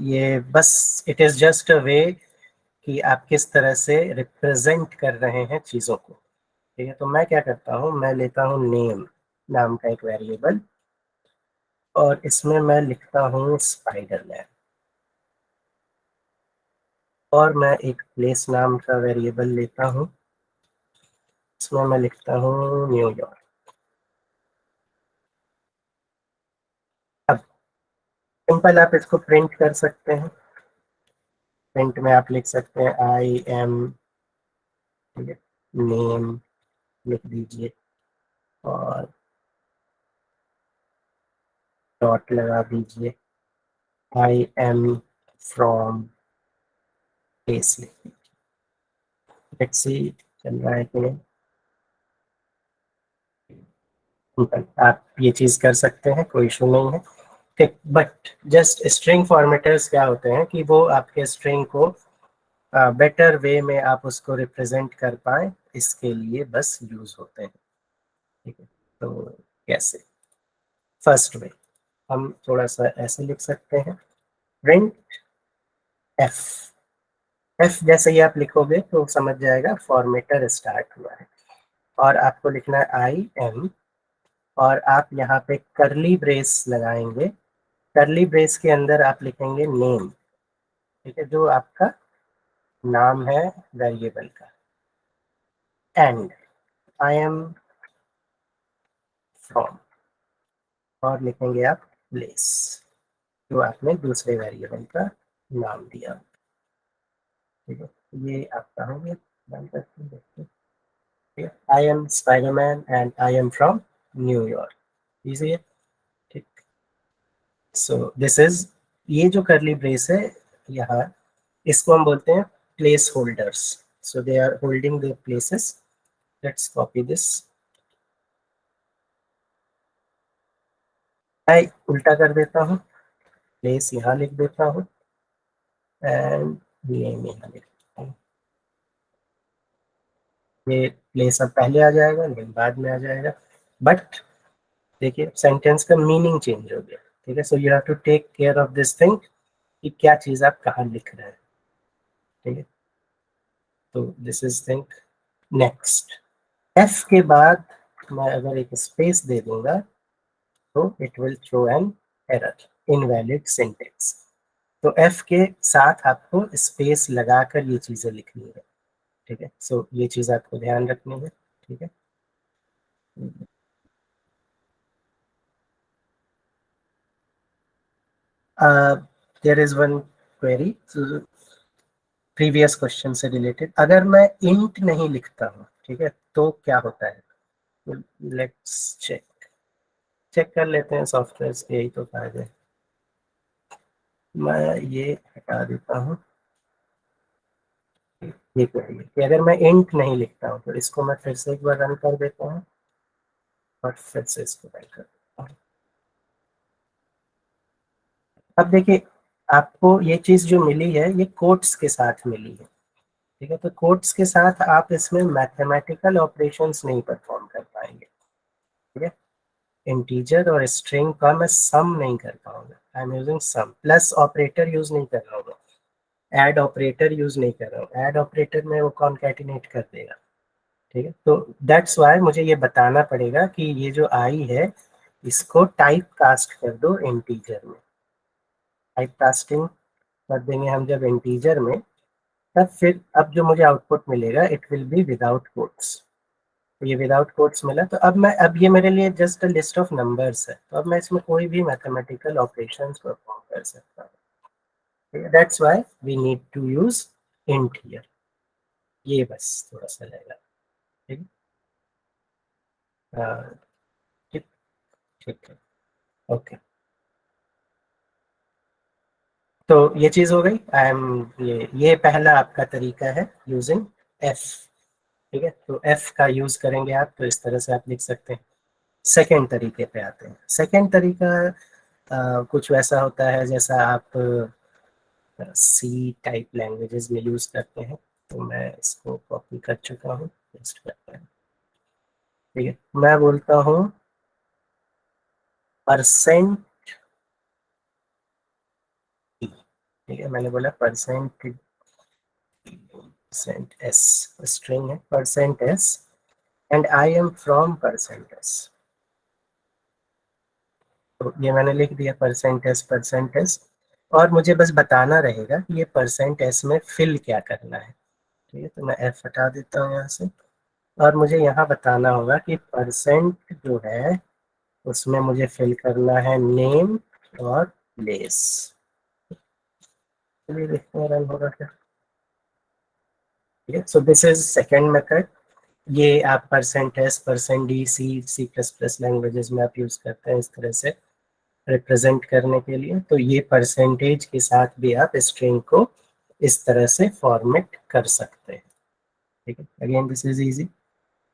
A: ये बस इट इज जस्ट अ वे कि आप किस तरह से रिप्रेजेंट कर रहे हैं चीजों को। ठीक है, तो मैं क्या करता हूँ, मैं लेता हूँ नेम नाम का एक वेरिएबल, और इसमें मैं लिखता हूँ स्पाइडरमैन, और मैं एक प्लेस नाम का वेरिएबल लेता हूँ, इसमें मैं लिखता हूँ न्यूयॉर्क। अब सिंपल आप इसको प्रिंट कर सकते हैं, प्रिंट में आप लिख सकते हैं आई एम, ठीक है, नेम लिख दीजिए, और डॉट लगा दीजिए, आई एम फ्रॉम प्लेस लिख दीजिए। लेट्स सी चल रहा है कि नहीं। सिंपल, आप ये चीज कर सकते हैं, कोई इशू नहीं है। ठीक, बट जस्ट स्ट्रिंग फॉर्मेटर्स क्या होते हैं कि वो आपके स्ट्रिंग को बेटर वे में आप उसको रिप्रेजेंट कर पाए, इसके लिए बस यूज होते हैं। ठीक है, तो कैसे, फर्स्ट वे, हम थोड़ा सा ऐसे लिख सकते हैं, प्रिंट एफ। एफ जैसे ही आप लिखोगे तो समझ जाएगा फॉर्मेटर स्टार्ट हुआ है। और आपको लिखना है आई एम, और आप यहाँ पे करली ब्रेस लगाएंगे। करली ब्रेस के अंदर आप लिखेंगे नेम, ठीक है, जो आपका नाम है वेरिएबल का, एंड आई एम फ्रॉम, और लिखेंगे आप प्लेस, जो आपने दूसरे वेरिएबल का नाम दिया, ठीक है। ये आपका हो गया, बंद करके देखते हैं। I am Spiderman and I am from New York, easy है, ठीक। सो दिस इज, ये जो करली ब्रेस है यहाँ, इसको हम बोलते हैं placeholders. So they are holding the places. Let's copy this, मैं उल्टा कर देता हूँ, प्लेस यहाँ लिख देता हूँ एंड नेम यहाँ लिख देता हूँ। ये प्लेस अब पहले आ जाएगा लेकिन बाद में आ जाएगा, बट देखिए सेंटेंस का मीनिंग चेंज हो गया, ठीक है। So you have to take care of this thing कि क्या चीज आप कहाँ लिख रहे हैं, ठीक है। तो this is thing. Next, F के बाद मैं अगर एक स्पेस दे दूंगा तो it will throw an error, invalid syntax. तो एफ के साथ आपको स्पेस लगाकर ये चीजें लिखनी है, ठीक है। सो ये चीज आपको ध्यान रखनी है, ठीक है। There is one query previous question से रिलेटेड, अगर मैं इंट नहीं लिखता हूँ, ठीक है, तो क्या होता है? लेट्स चेक, चेक कर लेते हैं सॉफ्टवेयर से, यही तो फायदे हैं। मैं ये हटा देता हूँ, ये करिए कि अगर मैं इंट नहीं लिखता हूँ तो इसको मैं फिर से एक बार रन कर देता हूँ और फिर से इसको रन कर देता हूँ। अब देखिए, आपको ये चीज जो मिली है ये कोट्स के साथ मिली है, ठीक है। तो कोट्स के साथ आप इसमें मैथमेटिकल ऑपरेशंस नहीं परफॉर्म कर पाएंगे, ठीक है। इंटीजर और स्ट्रिंग का मैं सम नहीं कर पाऊंगा, I am using sum, plus operator use नहीं कर रहा हूँ, ऐड ऑपरेटर यूज नहीं कर रहा हूँ, ऐड ऑपरेटर में वो कॉन्कैटिनेट कर देगा, ठीक है। तो दैट्स वाई मुझे ये बताना पड़ेगा कि ये जो आई है इसको टाइप कास्ट कर दो इंटीजर में। टाइप कास्टिंग कर देंगे हम जब इंटीजर में, तब फिर अब जो मुझे आउटपुट मिलेगा it will be without quotes. तो ये विदाउट कोट्स मिला, तो अब ये मेरे लिए just a list of numbers है, तो अब मैं इसमें कोई भी मैथमेटिकल ऑपरेशंस परफॉर्म कर सकता हूँ। That's why we need to use int here. ये बस थोड़ा सा रहेगा, ठीक है। ठीक, ठीक है, ओके। तो ये चीज हो गई, आई एम, ये पहला आपका तरीका है यूजिंग एफ, ठीक है। तो एफ का यूज करेंगे आप, तो इस तरह से आप लिख सकते हैं। सेकेंड तरीके पे आते हैं। सेकेंड तरीका कुछ वैसा होता है जैसा आप सी टाइप लैंग्वेजेस में यूज करते हैं। तो मैं इसको कॉपी कर चुका हूँ, पेस्ट करते हैं, ठीक है। मैं बोलता हूँ परसेंट, ठीक है, मैंने बोला परसेंट, परसेंट एस, स्ट्रिंग है percent S, and I am from percent S. तो ये मैंने लिख दिया परसेंट एस, परसेंट एस, और मुझे बस बताना रहेगा कि ये परसेंट एस में फिल क्या करना है, ठीक है। तो मैं एफ हटा देता हूँ यहाँ से, और मुझे यहाँ बताना होगा कि परसेंट जो है उसमें मुझे फिल करना है नेम और प्लेस। चलिए देखते हैं रन होगा क्या, ठीक है। So this is second method. ये आप percent S, percent D, C plus plus languages में आप यूज करते हैं इस तरह से रिप्रेजेंट करने के लिए। तो ये परसेंटेज के साथ भी आप स्ट्रिंग को इस तरह से फॉर्मेट कर सकते हैं, ठीक है। Again this is easy.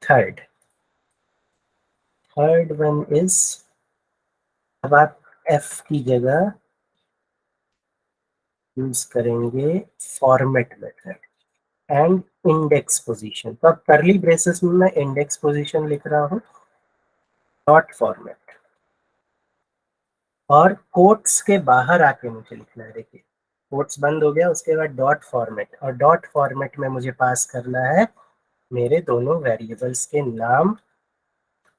A: Third, third one is, अब आप एफ की जगह यूज करेंगे format method and index position. तो अब करली ब्रेसेस में मैं इंडेक्स पोजीशन लिख रहा हूँ, नॉट फॉर्मेट, और कोट्स के बाहर आके मुझे लिखना है। देखिए कोट्स बंद हो गया, उसके बाद डॉट फॉर्मेट, और डॉट फॉर्मेट में मुझे पास करना है मेरे दोनों वेरिएबल्स के नाम,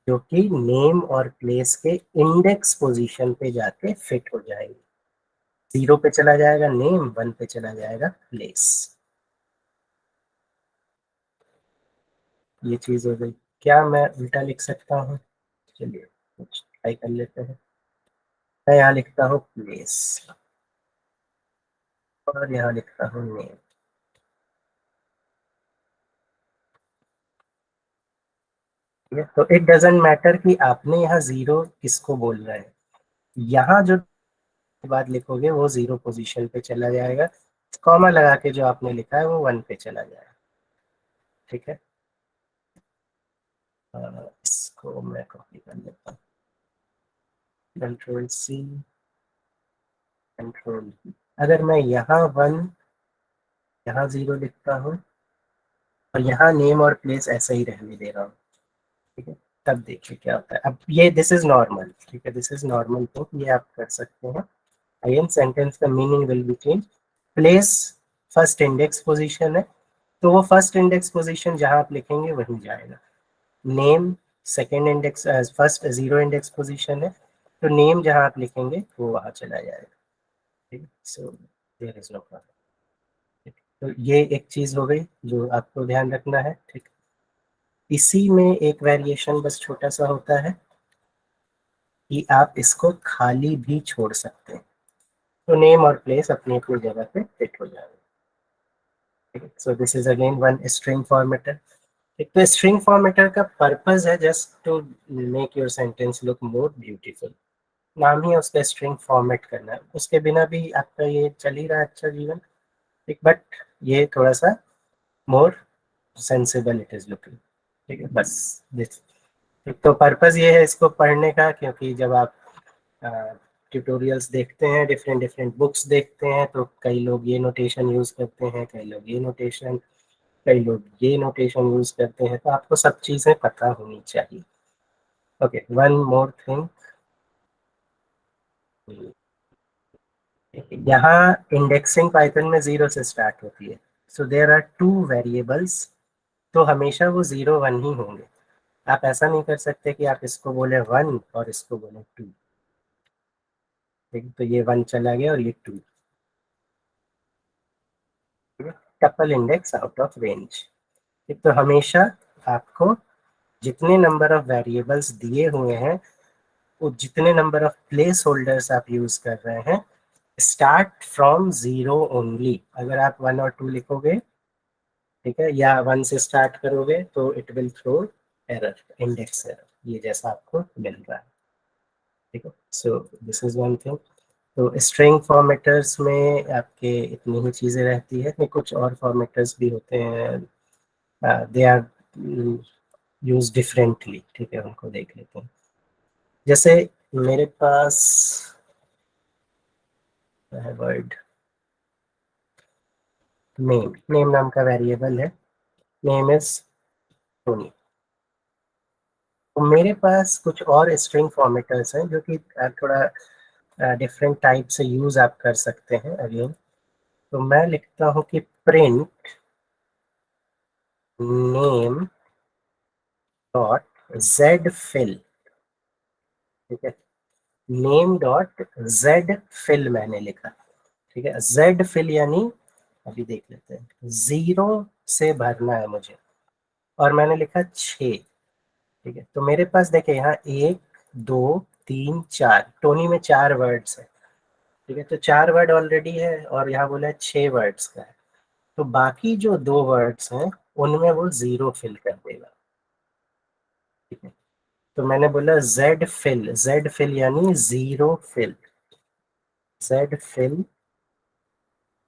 A: जो कि नेम और प्लेस के इंडेक्स पोजीशन पे जाके फिट हो जाएंगे। 0 पे चला जाएगा नेम, 1 पे चला जाएगा प्लेस। ये चीज हो गई। क्या मैं उल्टा लिख सकता हूँ? चलिए कुछ ट्राई कर लेते हैं। मैं यहाँ लिखता हूँ प्लेस और यहाँ लिखता हूँ नेम। तो इट डजेंट मैटर कि आपने यहाँ 0 किसको बोल रहे हैं, यहाँ जो बाद लिखोगे वो 0 पोजीशन पे चला जाएगा, कॉमा लगा के जो आपने लिखा है वो 1 पे चला जाएगा। ठीक है, इसको मैं कॉपी कर लेता हूँ, कंट्रोल C, कंट्रोल। अगर मैं यहाँ 1 यहाँ 0 लिखता हूँ और यहाँ नेम और प्लेस ऐसा ही रहने दे रहा हूँ, ठीक है, तब देखिए क्या होता है। अब ये दिस इज नॉर्मल, ठीक है, दिस इज नॉर्मल, तो ये आप कर सकते हैं। अगेन सेंटेंस का meaning will be change. Place first index position है, तो वो फर्स्ट इंडेक्स पोजीशन जहां आप लिखेंगे वहीं जाएगा। Name second index, first 0 index position है, तो नेम जहां आप लिखेंगे वो वहां चला जाएगा। ठीक, so there is no problem. तो ये एक चीज हो गई जो आपको ध्यान रखना है। ठीक, इसी में एक वेरिएशन बस छोटा सा होता है कि आप इसको खाली भी छोड़ सकते हैं, तो नेम और प्लेस अपनी अपनी जगह पे फिट हो जाएगा। So this is again one string formatter. एक तो स्ट्रिंग फॉर्मेटर का पर्पस है just to make your sentence look more beautiful, नाम ही है उसका स्ट्रिंग फॉर्मेट करना है, उसके बिना भी आपका ये चल ही रहा है अच्छा जीवन। ठीक, बट ये थोड़ा सा मोर सेंसिबल इट इज लुकिंग। ठीक है, बस दिस। तो पर्पस ये है इसको पढ़ने का, क्योंकि जब आप ट्यूटोरियल्स देखते हैं, डिफरेंट डिफरेंट बुक्स देखते हैं, तो कई लोग ये नोटेशन यूज करते हैं, कई लोग ये नोटेशन, कई लोग ये नोटेशन यूज करते हैं, तो आपको सब चीजें पता होनी चाहिए। ओके, वन मोर थिंग, यहाँ इंडेक्सिंग पाइथन में 0 से स्टार्ट होती है, सो देयर आर 2 वेरिएबल्स, तो हमेशा वो 0 1 ही होंगे। आप ऐसा नहीं कर सकते कि आप इसको बोले 1 और इसको बोले 2। ठीक, तो ये 1 चला गया और ये 2। Tuple index out of range. तो हमेशा आपको जितने नंबर ऑफ वेरिएबल्स दिए हुए हैं, वो जितने नंबर ऑफ प्लेस होल्डर्स आप यूज कर रहे हैं, स्टार्ट फ्रॉम 0 ओनली। अगर आप 1 और 2 लिखोगे, ठीक है, या 1 से स्टार्ट करोगे, तो it will throw error, index error, ये जैसा आपको मिल रहा है। ठीक है, so this is one thing. तो स्ट्रिंग फॉर्मेटर्स में आपके इतनी ही चीज़ें रहती है, नहीं कुछ और फॉर्मेटर्स भी होते हैं, दे आर यूज डिफरेंटली। ठीक है, उनको देख लेते हैं। जैसे मेरे पास है वर्ड नेम, नेम नाम का वेरिएबल है, नेम इज टोनी। तो मेरे पास कुछ और स्ट्रिंग फॉर्मेटर्स हैं जो कि थोड़ा डिफरेंट टाइप से यूज आप कर सकते हैं। अगेन, तो मैं लिखता हूँ कि print name dot Z fill. ठीक है, नेम डॉट जेड फिल मैंने लिखा। ठीक है, जेड फिल यानी, अभी देख लेते हैं, 0 से भरना है मुझे, और मैंने लिखा 6। ठीक है, तो मेरे पास देखिए यहाँ 1 2 3 4, टोनी में 4 वर्ड्स है। ठीक है, तो 4 वर्ड ऑलरेडी है, और यहाँ बोला है 6 वर्ड्स का है, तो बाकी जो 2 वर्ड्स हैं उनमें वो 0 फिल कर देगा। ठीक है, तो मैंने बोला जेड फिल, जेड फिल यानी 0 फिल, जेड फिल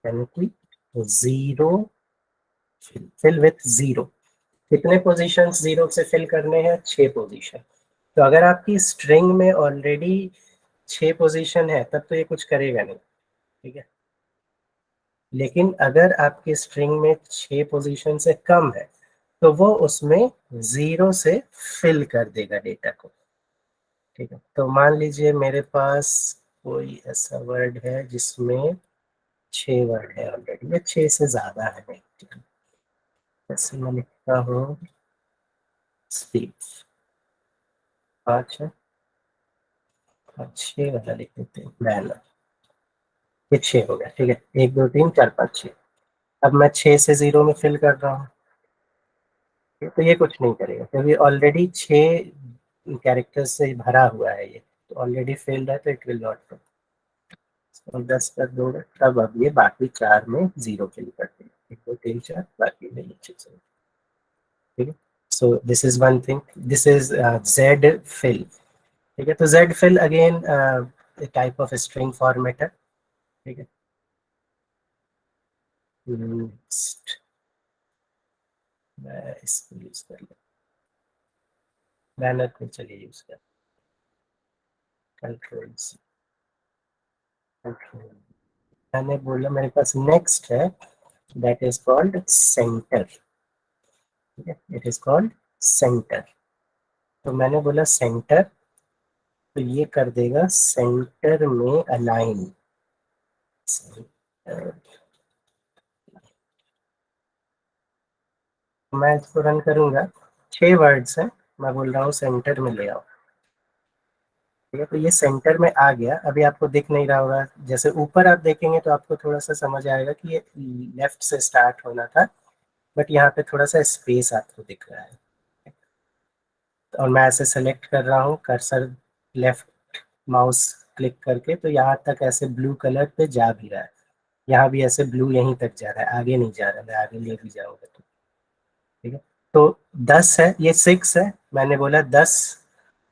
A: यानी कि 0 फिल, फिल विथ 0। कितने पोजीशन 0 से फिल करने हैं? 6 पोजीशन। तो अगर आपकी स्ट्रिंग में ऑलरेडी 6 पोजीशन है, तब तो ये कुछ करेगा नहीं। ठीक है, लेकिन अगर आपकी स्ट्रिंग में 6 पोजीशन से कम है, तो वो उसमें 0 से फिल कर देगा डेटा को। ठीक है, तो मान लीजिए मेरे पास कोई ऐसा वर्ड है जिसमें 6 वर्ड है ऑलरेडी, या 6 से ज्यादा है actually। जैसे मैं लिखता हूँ स्पीक, 5 है, 6 वाला लिख देते हैं बैनर। ये 6 हो गया, ठीक है, 1 2 3 4 5 6। अब मैं 6 से 0 में फिल कर रहा हूँ, तो ये कुछ नहीं करेगा क्योंकि ऑलरेडी 6 कैरेक्टर्स से भरा हुआ है ये, तो ऑलरेडी फेल्ड है, तो इट विल नॉट। और 10 कर दोगे तब अब ये बाकी 4 में 0 फिल कर देगा, 1 2 3 4, बाकी में नीचे से, ठीक है। So this is one thing, this is Z fill, ठीक है। तो Z fill again type of string format है, ठीक है। नेक्स्ट मैं इसको यूज कर लें, बैनर को चलिए यूज कर, कंट्रोल सी, कंट्रोल, मैंने बोला मेरे पास नेक्स्ट है, दैट इज कॉल्ड सेंटर, ठीक है, इट इज कॉल्ड सेंटर। तो मैंने बोला सेंटर, तो ये कर देगा सेंटर में अलाइन, मैं इसको रन करूंगा, 6 वर्ड्स है, मैं बोल रहा हूँ सेंटर में ले आओ, ठीक है। तो ये सेंटर में आ गया, अभी आपको दिख नहीं रहा होगा, जैसे ऊपर आप देखेंगे तो आपको थोड़ा सा समझ आएगा कि ये लेफ्ट से स्टार्ट होना था, बट यहाँ पे थोड़ा सा स्पेस आपको दिख रहा है, और मैं ऐसे सेलेक्ट कर रहा हूँ कर्सर, लेफ्ट माउस क्लिक करके, तो यहाँ तक ऐसे ब्लू कलर पे जा भी रहा है, यहाँ भी ऐसे ब्लू यहीं तक जा रहा है, आगे नहीं जा रहा, मैं आगे ले भी जाऊंगा तो, ठीक है। तो 10 है, ये 6 है, मैंने बोला 10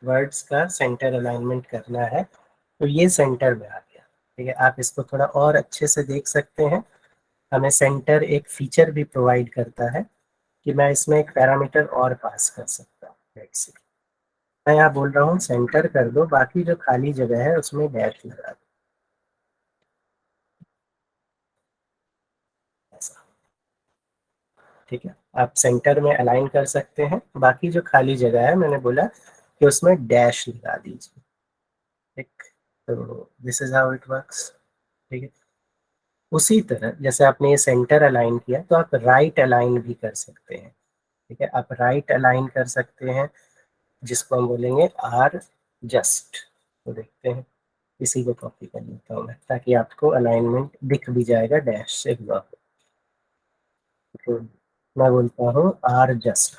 A: वर्ड्स का सेंटर अलाइनमेंट करना है, तो ये सेंटर में आ गया, ठीक है। आप इसको थोड़ा और अच्छे से देख सकते हैं, हमें सेंटर एक फीचर भी प्रोवाइड करता है कि मैं इसमें एक पैरामीटर और पास कर सकता हूँ। Let's see। मैं यहाँ बोल रहा हूँ सेंटर कर दो, बाकी जो खाली जगह है उसमें डैश लगा दो, ऐसा, ठीक है। आप सेंटर में अलाइन कर सकते हैं, बाकी जो खाली जगह है मैंने बोला कि उसमें डैश लगा दीजिए, ठीक। तो this is how it works, ठीक है। उसी तरह जैसे आपने ये सेंटर अलाइन किया, तो आप राइट अलाइन भी कर सकते हैं, ठीक है। आप राइट अलाइन कर सकते हैं, जिसको हम बोलेंगे आर जस्ट। तो देखते हैं, इसी को कॉपी कर लेता हूँ मैं, ताकि आपको अलाइनमेंट दिख भी जाएगा डैश से हुआ। तो मैं बोलता हूँ R just,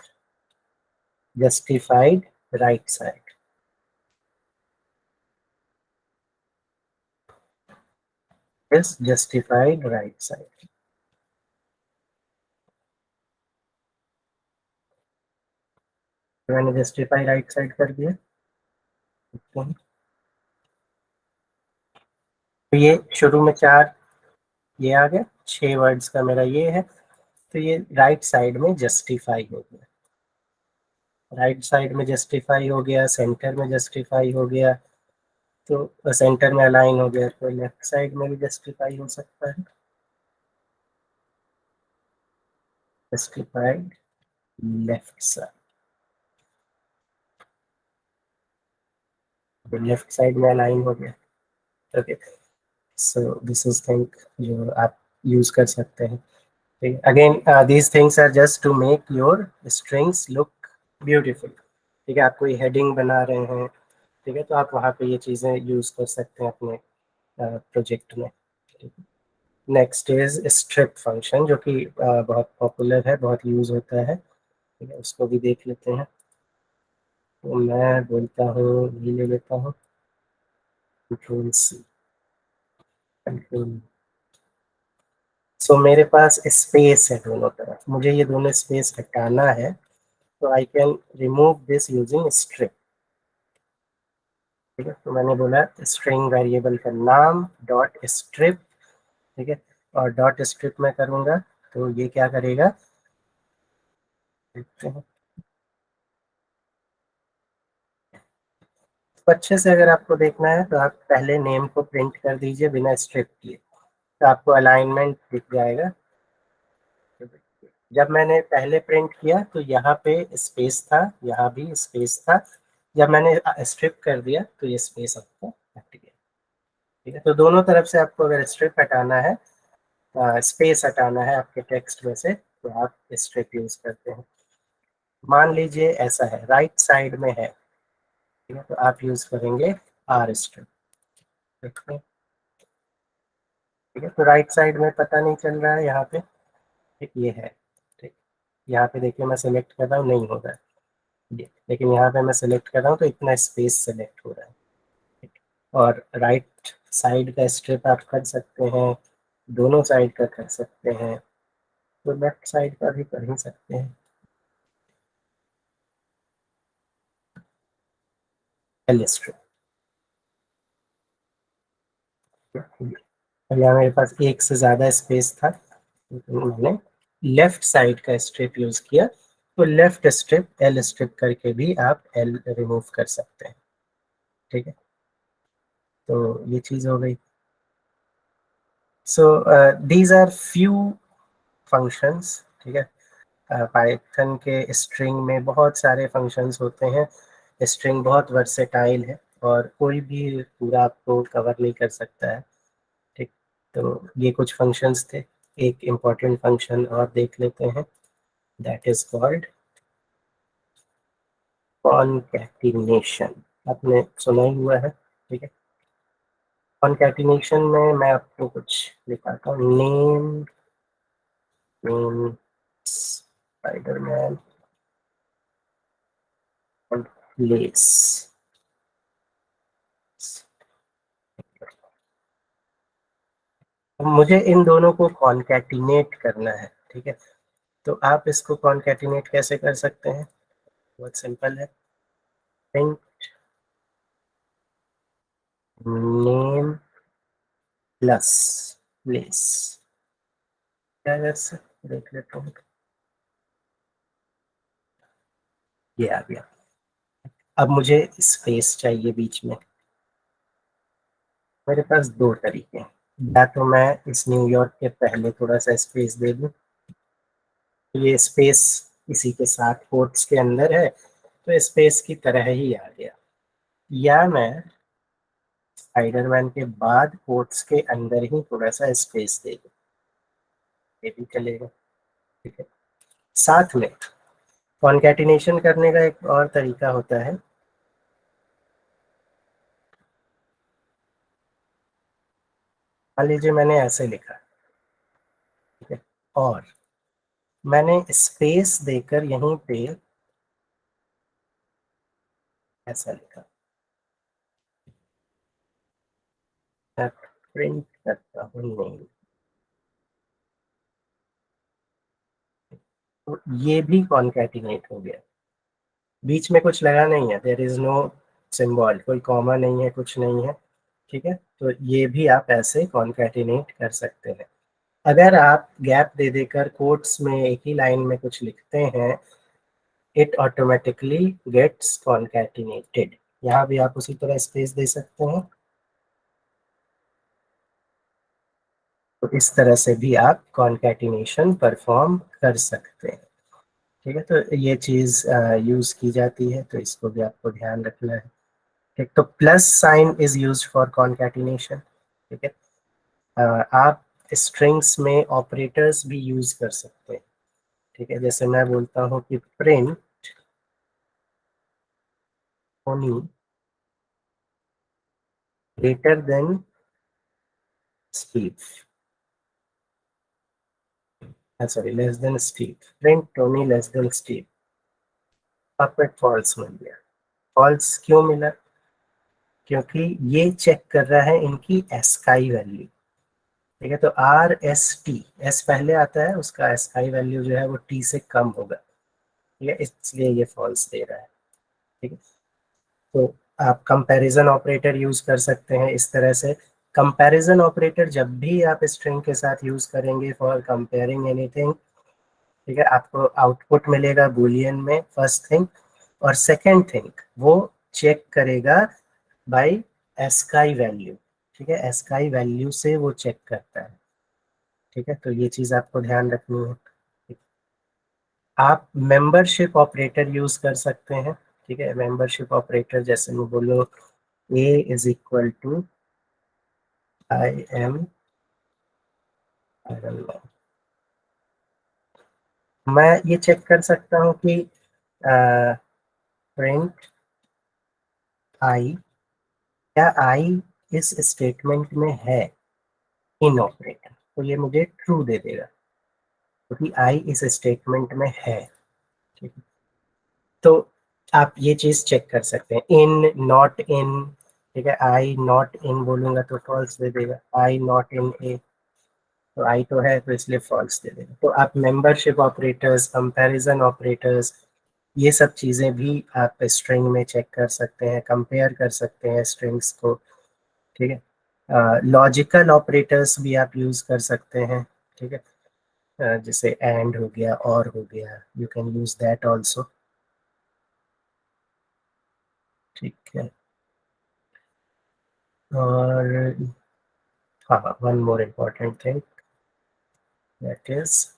A: justified right side, yes justified right side. मैंने जस्टिफाई राइट साइड कर दिया, तो ये शुरू में 4, ये आ गया, 6 वर्ड्स का मेरा ये है, तो ये राइट साइड में जस्टिफाई हो गया, राइट साइड में जस्टिफाई हो गया, सेंटर में जस्टिफाई हो गया, तो सेंटर में अलाइन हो गया, तो लेफ्ट साइड में भी जस्टिफाई हो सकता है, जस्टिफाइड लेफ्ट साइड, तो लेफ्ट साइड में अलाइन हो गया, okay. So this is thing जो आप यूज कर सकते हैं, ठीक है। Again these things are just to make your strings look beautiful, ठीक है। आप कोई हेडिंग बना रहे हैं, ठीक है, तो आप वहाँ पे ये चीज़ें यूज कर सकते हैं अपने प्रोजेक्ट में, ठीक है। नेक्स्ट इज स्ट्रिप फंक्शन, जो कि बहुत पॉपुलर है, बहुत यूज होता है, ठीक है, उसको भी देख लेते हैं। तो मैं बोलता हूँ, ये ले लेता हूँ, कंट्रोल सी, कंट्रोल। सो मेरे पास स्पेस है दोनों तरफ, मुझे ये दोनों स्पेस हटाना है, तो I can remove this using strip, ठीक है। तो मैंने बोला स्ट्रिंग वेरिएबल का नाम डॉट स्ट्रिप, ठीक है, और डॉट स्ट्रिप में करूँगा, तो ये क्या करेगा, देखते हैं। तो अच्छे से अगर आपको देखना है, तो आप पहले नेम को प्रिंट कर दीजिए बिना स्ट्रिप किए, तो आपको अलाइनमेंट दिख जाएगा। जब मैंने पहले प्रिंट किया तो यहाँ पे स्पेस था, यहाँ भी स्पेस था, जब मैंने स्ट्रिप कर दिया तो ये स्पेस आपका हट गया। ठीक है, तो दोनों तरफ से आपको अगर स्ट्रिप हटाना है, स्पेस हटाना है आपके टेक्स्ट में से, तो आप स्ट्रिप यूज करते हैं। मान लीजिए ऐसा है, राइट साइड में है, ठीक है, तो आप यूज करेंगे आर स्ट्रिप। ठीक है, तो राइट साइड में पता नहीं चल रहा है यहाँ पे, ठीक, ये है, ठीक, यहाँ पे देखिए मैं सेलेक्ट कर रहा हूँ, नहीं हो रहा है ये, लेकिन यहाँ पे मैं सेलेक्ट कर रहा हूँ तो इतना स्पेस सेलेक्ट हो रहा है, ठीक। और राइट साइड का स्ट्रिप आप कर सकते हैं, दोनों साइड का कर सकते हैं, तो लेफ्ट साइड का भी कर ही सकते हैं। एल स्ट्रिप, और यहाँ मेरे पास एक से ज़्यादा स्पेस था, तो मैंने लेफ्ट साइड का स्ट्रिप यूज़ किया, तो लेफ्ट स्ट्रिप एल स्ट्रिप करके भी आप एल रिमूव कर सकते हैं। ठीक है, तो ये चीज़ हो गई। So these are few functions. ठीक है, पाइथन के स्ट्रिंग में बहुत सारे फंक्शंस होते हैं, स्ट्रिंग बहुत वर्सेटाइल है और कोई भी पूरा आपको कवर नहीं कर सकता है। ठीक, तो ये कुछ फंक्शंस थे। एक इम्पॉर्टेंट फंक्शन और देख लेते हैं, दैट इज कॉल्ड कॉनकैटिनेशन। आपने सुना ही हुआ है। ठीक है, कॉनकैटिनेशन में मैं आपको कुछ दिखाता हूँ। नेम, नेम स्पाइडरमैन और प्लेस। मुझे इन दोनों को कॉनकैटिनेट करना है। ठीक है, तो आप इसको कॉनकैटिनेट कैसे कर सकते हैं? बहुत सिंपल है। Print name plus place. क्या कर देख लेता हूँ, ये आ गया। अब मुझे स्पेस चाहिए बीच में। मेरे पास दो तरीके हैं, या तो मैं इस न्यूयॉर्क के पहले थोड़ा सा स्पेस दे दूं, ये स्पेस इसी के साथ कोट्स के अंदर है, तो स्पेस की तरह ही आ गया। या मैं स्पाइडरमैन के बाद कोट्स के अंदर ही थोड़ा सा स्पेस दे दूं, ये भी चलेगा। ठीक है, साथ में कॉन्कैटिनेशन करने का एक और तरीका होता है। मान लीजिए मैंने ऐसे लिखा, ठीक है, और मैंने स्पेस देकर यहीं पे ऐसा लिखा, मैं प्रिंट करता हूँ नहीं, तो ये भी कॉन्कैटिनेट हो गया। बीच में कुछ लगा नहीं है, देयर इज नो सिंबल, कोई कॉमा नहीं है, कुछ नहीं है। ठीक है, तो ये भी आप ऐसे कॉन्कैटिनेट कर सकते हैं। अगर आप गैप दे देकर कोट्स में एक ही लाइन में कुछ लिखते हैं, इट ऑटोमेटिकली गेट्स कॉन्कैटिनेटेड। यहाँ भी आप उसी तरह स्पेस दे सकते हैं, तो इस तरह से भी आप कॉन्कैटिनेशन परफॉर्म कर सकते हैं। ठीक है, तो ये चीज़ यूज़ की जाती है, तो इसको भी आपको ध्यान रखना है। ठीक, तो plus sign is used for concatenation. ठीक है, आप स्ट्रिंग्स में ऑपरेटर्स भी यूज कर सकते हैं। ठीक है, जैसे मैं बोलता हूँ कि प्रिंट ओनी greater than Steve, sorry less than Steve, print Tony less than Steve, आपको एक फॉल्स मिल गया। फॉल्स क्यों मिला? क्योंकि ये चेक कर रहा है इनकी एस्काई वैल्यू। ठीक है, तो आर एस टी, एस पहले आता है, उसका एस्काई वैल्यू जो है वो टी से कम होगा। ठीक है, इसलिए ये फॉल्स दे रहा है। ठीक है, तो आप कंपैरिजन ऑपरेटर यूज कर सकते हैं इस तरह से। कंपैरिजन ऑपरेटर जब भी आप स्ट्रिंग के साथ यूज करेंगे फॉर कंपेयरिंग एनीथिंग, ठीक है, आपको आउटपुट मिलेगा बुलियन में, फर्स्ट थिंग। और सेकंड थिंग, वो चेक करेगा बाय एस्काई वैल्यू। ठीक है, एस्काई वैल्यू से वो चेक करता है। ठीक है, तो ये चीज आपको ध्यान रखनी है। आप मेंबरशिप ऑपरेटर यूज कर सकते हैं। ठीक है, मेंबरशिप ऑपरेटर जैसे मैं बोलो a is equal to I am Iron Man. मैं ये चेक कर सकता हूँ कि प्रिंट आई, क्या आई इस स्टेटमेंट में है इन ऑपरेटर, तो ये मुझे ट्रू दे देगा क्योंकि आई इस स्टेटमेंट में है। ठीक है, तो आप ये चीज चेक कर सकते हैं, इन नॉट इन। ठीक है, आई नॉट इन बोलूंगा तो फॉल्स दे देगा, आई नॉट इन ए, तो आई तो है तो इसलिए फॉल्स दे देगा। तो आप मेंबरशिप ऑपरेटर्स, कंपैरिजन ऑपरेटर्स, ये सब चीजें भी आप स्ट्रिंग में चेक कर सकते हैं, कंपेयर कर सकते हैं स्ट्रिंग्स को। ठीक है, लॉजिकल ऑपरेटर्स भी आप यूज कर सकते हैं। ठीक है, जैसे एंड हो गया, और हो गया, you can use that also. ठीक है, और हाँ, one more important thing, that is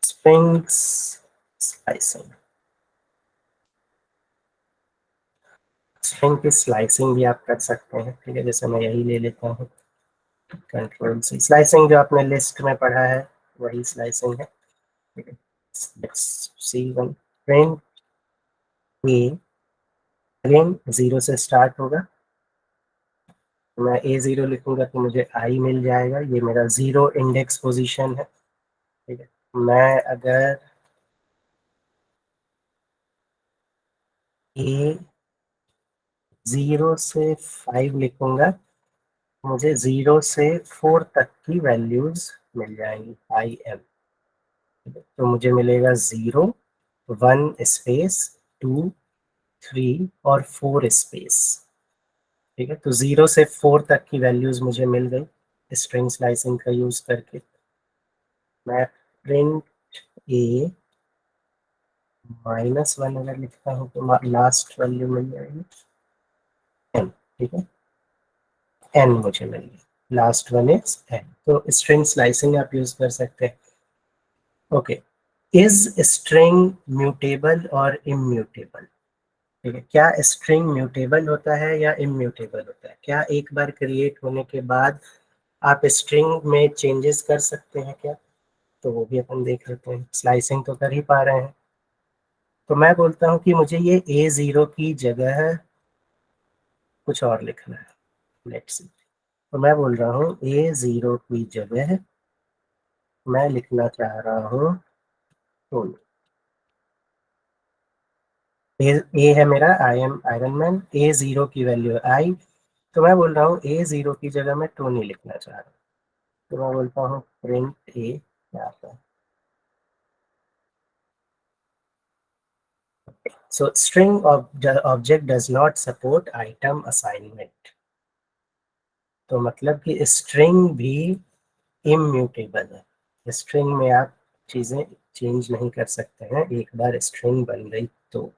A: strings slicing. String की स्लाइसिंग भी आप कर सकते हैं। ठीक है, जैसे मैं यही ले लेता हूँ, कंट्रोल सी। स्लाइसिंग जो आपने लिस्ट में पढ़ा है वही स्लाइसिंग है। ठीक है, let's see one. Print A, again zero से स्टार्ट होगा, तो मैं ए जीरो लिखूंगा तो मुझे आई मिल जाएगा, ये मेरा जीरो इंडेक्स पोजीशन है। ठीक है, मैं अगर ए जीरो से 5 लिखूंगा, मुझे 0 से 4 तक की वैल्यूज मिल जाएंगी, आई एम। तो मुझे मिलेगा 0, 1 स्पेस, 2, 3 और 4 स्पेस। ठीक है, तो 0 से 4 तक की वैल्यूज मुझे मिल गई स्ट्रिंग स्लाइसिंग का यूज करके। मैं प्रिंट ए -1 अगर लिखता हूँ तो लास्ट वैल्यू मिल जाएगी एन। ठीक है, एन मुझे मिल गई, लास्ट वन इज एन। तो स्ट्रिंग स्लाइसिंग आप यूज कर सकते हैं। ओके, इज स्ट्रिंग म्यूटेबल और इम्यूटेबल? ठीक है, क्या स्ट्रिंग म्यूटेबल होता है या इम्यूटेबल होता है? क्या एक बार क्रिएट होने के बाद आप स्ट्रिंग में चेंजेस कर सकते हैं क्या? तो वो भी अपन देख लेते हैं, स्लाइसिंग तो कर ही पा रहे हैं। तो मैं बोलता हूँ कि मुझे ये ए जीरो की जगह कुछ और लिखना है, लेट्स सी। तो मैं बोल रहा हूँ ए जीरो की जगह मैं लिखना चाह रहा हूँ टोनी। ए है मेरा, आई am Iron man, A zero की वैल्यू आई, तो मैं बोल रहा हूँ ए जीरो की जगह मैं टोनी लिखना चाह रहा हूँ। तो मैं बोलता हूँ प्रिंट ए, क्या आता है। सो string object does not support item assignment. तो मतलब कि स्ट्रिंग भी इम्यूटेबल है, स्ट्रिंग में आप चीजें चेंज नहीं कर सकते हैं एक बार स्ट्रिंग बन गई तो।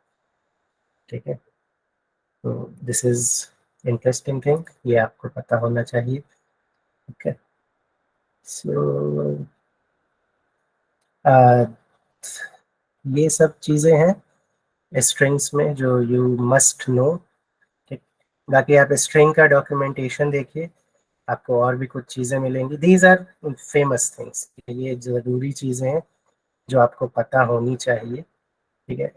A: ठीक है, तो दिस इज इंटरेस्टिंग थिंग, ये आपको पता होना चाहिए। ओके, सो ये सब चीजें हैं स्ट्रिंग्स में जो यू मस्ट नो। ठीक, बाकी आप स्ट्रिंग का डॉक्यूमेंटेशन देखिए, आपको और भी कुछ चीजें मिलेंगी। दीज आर फेमस थिंग्स, ये जरूरी चीजें हैं जो आपको पता होनी चाहिए। ठीक है,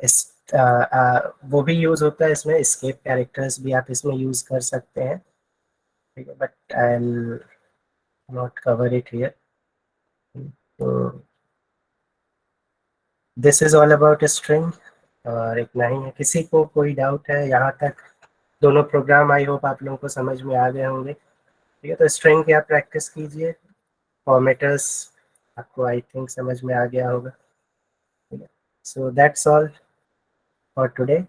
A: वो भी यूज होता है इसमें, एस्केप कैरेक्टर्स भी आप इसमें यूज कर सकते हैं। ठीक है, but I not cover it here. तो this is all about string, और इतना ही है। किसी को कोई डाउट है यहाँ तक? दोनों प्रोग्राम आई होप आप लोगों को समझ में आ गए होंगे। ठीक है, तो स्ट्रिंग की आप प्रैक्टिस कीजिए, फॉर्मेटर्स आपको आई थिंक समझ में आ गया होगा। ठीक है, so that's all for today.